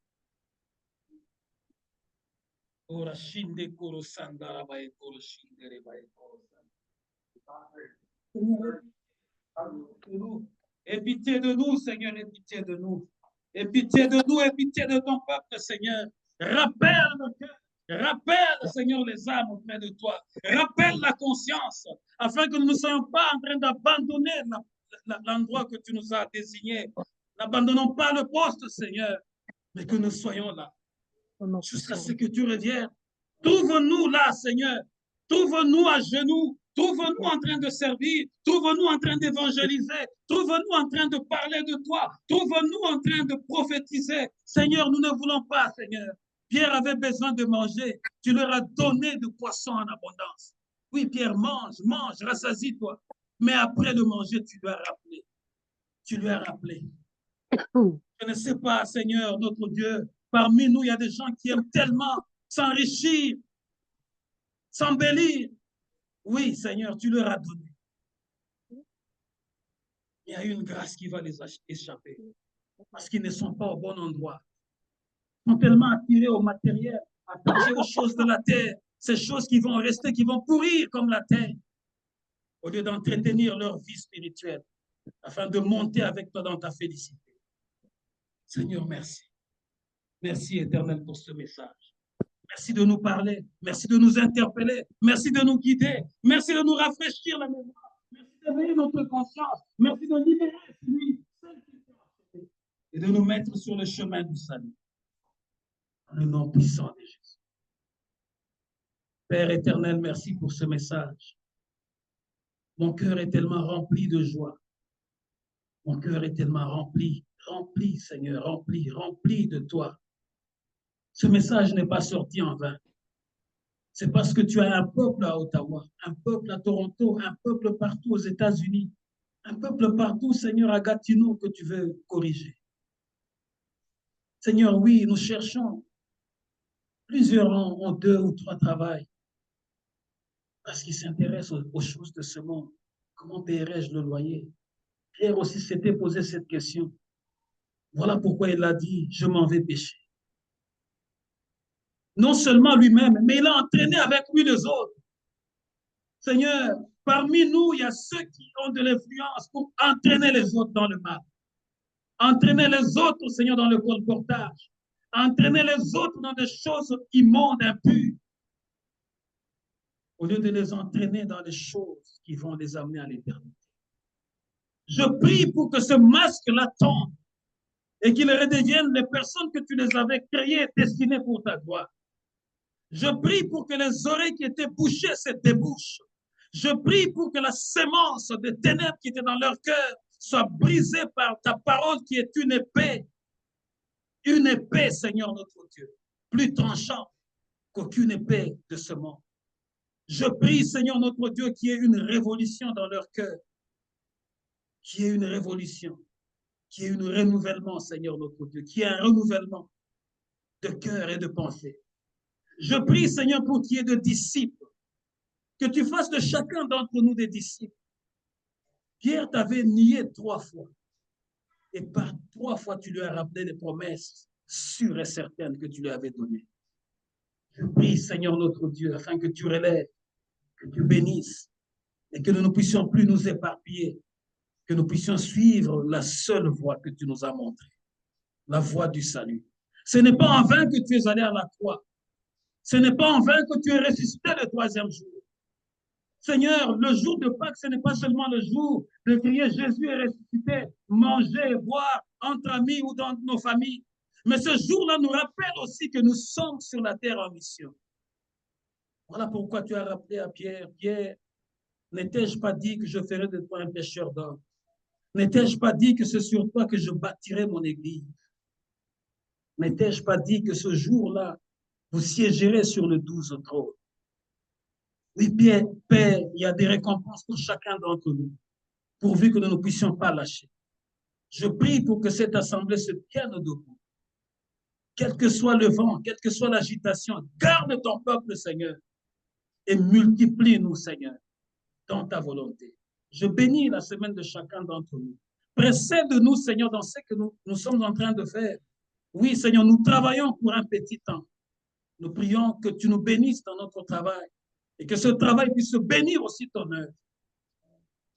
Aie pitié de nous, Seigneur, aie pitié de nous. Aie pitié de nous, aie pitié de ton peuple, Seigneur. Rappelle le cœur, rappelle, Seigneur, les âmes auprès de toi. Rappelle la conscience, afin que nous ne soyons pas en train d'abandonner l'endroit que tu nous as désigné. N'abandonnons pas le poste, Seigneur, mais que nous soyons là, jusqu'à ce que tu reviennes. Trouve-nous là, Seigneur. Trouve-nous à genoux. Trouve-nous en train de servir. Trouve-nous en train d'évangéliser. Trouve-nous en train de parler de toi. Trouve-nous en train de prophétiser. Seigneur, nous ne voulons pas, Seigneur. Pierre avait besoin de manger. Tu leur as donné de poissons en abondance. Oui, Pierre, mange, rassasie-toi. Mais après de manger, tu lui as rappelé. Tu lui as rappelé. Je ne sais pas, Seigneur, notre Dieu, parmi nous, il y a des gens qui aiment tellement s'enrichir, s'embellir. Oui, Seigneur, tu leur as donné. Il y a une grâce qui va les échapper parce qu'ils ne sont pas au bon endroit. Ils sont tellement attirés au matériel, attachés aux choses de la terre, ces choses qui vont rester, qui vont pourrir comme la terre, au lieu d'entretenir leur vie spirituelle afin de monter avec toi dans ta félicité. Seigneur, merci. Merci, Éternel, pour ce message. Merci de nous parler. Merci de nous interpeller. Merci de nous guider. Merci de nous rafraîchir la mémoire. Merci d'éveiller notre conscience. Merci de libérer celui, celle qui est et de nous mettre sur le chemin du salut. Dans le nom puissant de Jésus. Père éternel, merci pour ce message. Mon cœur est tellement rempli de joie. Mon cœur est tellement rempli, Seigneur, rempli de toi. Ce message n'est pas sorti en vain. C'est parce que tu as un peuple à Ottawa, un peuple à Toronto, un peuple partout aux États-Unis, un peuple partout, Seigneur, à Gatineau, que tu veux corriger. Seigneur, oui, nous cherchons. Plusieurs ont 2 ou 3 travails parce qu'ils s'intéressent aux choses de ce monde. Comment paierai-je le loyer? Pierre aussi s'était posé cette question. Voilà pourquoi il a dit, je m'en vais pécher. Non seulement lui-même, mais il a entraîné avec lui les autres. Seigneur, parmi nous, il y a ceux qui ont de l'influence pour entraîner les autres dans le mal. Entraîner les autres, Seigneur, dans le colportage. Entraîner les autres dans des choses immondes, impures. Au lieu de les entraîner dans les choses qui vont les amener à l'éternité. Je prie pour que ce masque-là tombe et qu'ils redeviennent les personnes que tu les avais créées et destinées pour ta gloire. Je prie pour que les oreilles qui étaient bouchées se débouchent. Je prie pour que la sémence de ténèbres qui était dans leur cœur soit brisée par ta parole qui est une épée, Seigneur notre Dieu, plus tranchante qu'aucune épée de ce monde. Je prie, Seigneur notre Dieu, qu'il y ait une révolution dans leur cœur, qu'il y ait une révolution, qu'il y ait un renouvellement, Seigneur notre Dieu, qu'il y ait un renouvellement de cœur et de pensée. Je prie, Seigneur, pour qu'il y ait de disciples, que tu fasses de chacun d'entre nous des disciples. Pierre t'avait nié 3 fois. Et par 3 fois, tu lui as rappelé les promesses sûres et certaines que tu lui avais données. Je prie, Seigneur notre Dieu, afin que tu relèves, que tu bénisses, et que nous ne puissions plus nous éparpiller, que nous puissions suivre la seule voie que tu nous as montrée, la voie du salut. Ce n'est pas en vain que tu es allé à la croix. Ce n'est pas en vain que tu es ressuscité le 3e jour. Seigneur, le jour de Pâques, ce n'est pas seulement le jour de crier Jésus est ressuscité, manger, boire entre amis ou dans nos familles. Mais ce jour-là nous rappelle aussi que nous sommes sur la terre en mission. Voilà pourquoi tu as rappelé à Pierre, Pierre, n'étais-je pas dit que je ferais de toi un pêcheur d'hommes? N'étais-je pas dit que c'est sur toi que je bâtirai mon église? N'étais-je pas dit que ce jour-là, vous siégerez sur le 12 trône? Oui, Père, il y a des récompenses pour chacun d'entre nous, pourvu que nous ne puissions pas lâcher. Je prie pour que cette assemblée se tienne debout. Quel que soit le vent, quelle que soit l'agitation, garde ton peuple, Seigneur, et multiplie-nous, Seigneur, dans ta volonté. Je bénis la semaine de chacun d'entre nous. Précède-nous, Seigneur, dans ce que nous sommes en train de faire. Oui, Seigneur, nous travaillons pour un petit temps. Nous prions que tu nous bénisses dans notre travail et que ce travail puisse bénir aussi ton œuvre.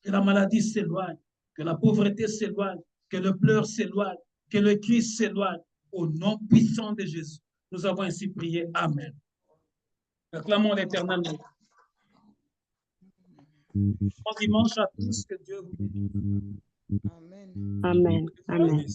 Que la maladie s'éloigne, que la pauvreté s'éloigne, que le pleur s'éloigne, que le cri s'éloigne. Au nom puissant de Jésus, nous avons ainsi prié. Amen. Acclamons l'Éternel. Bon dimanche à tous, que Dieu vous bénisse. Amen. Amen.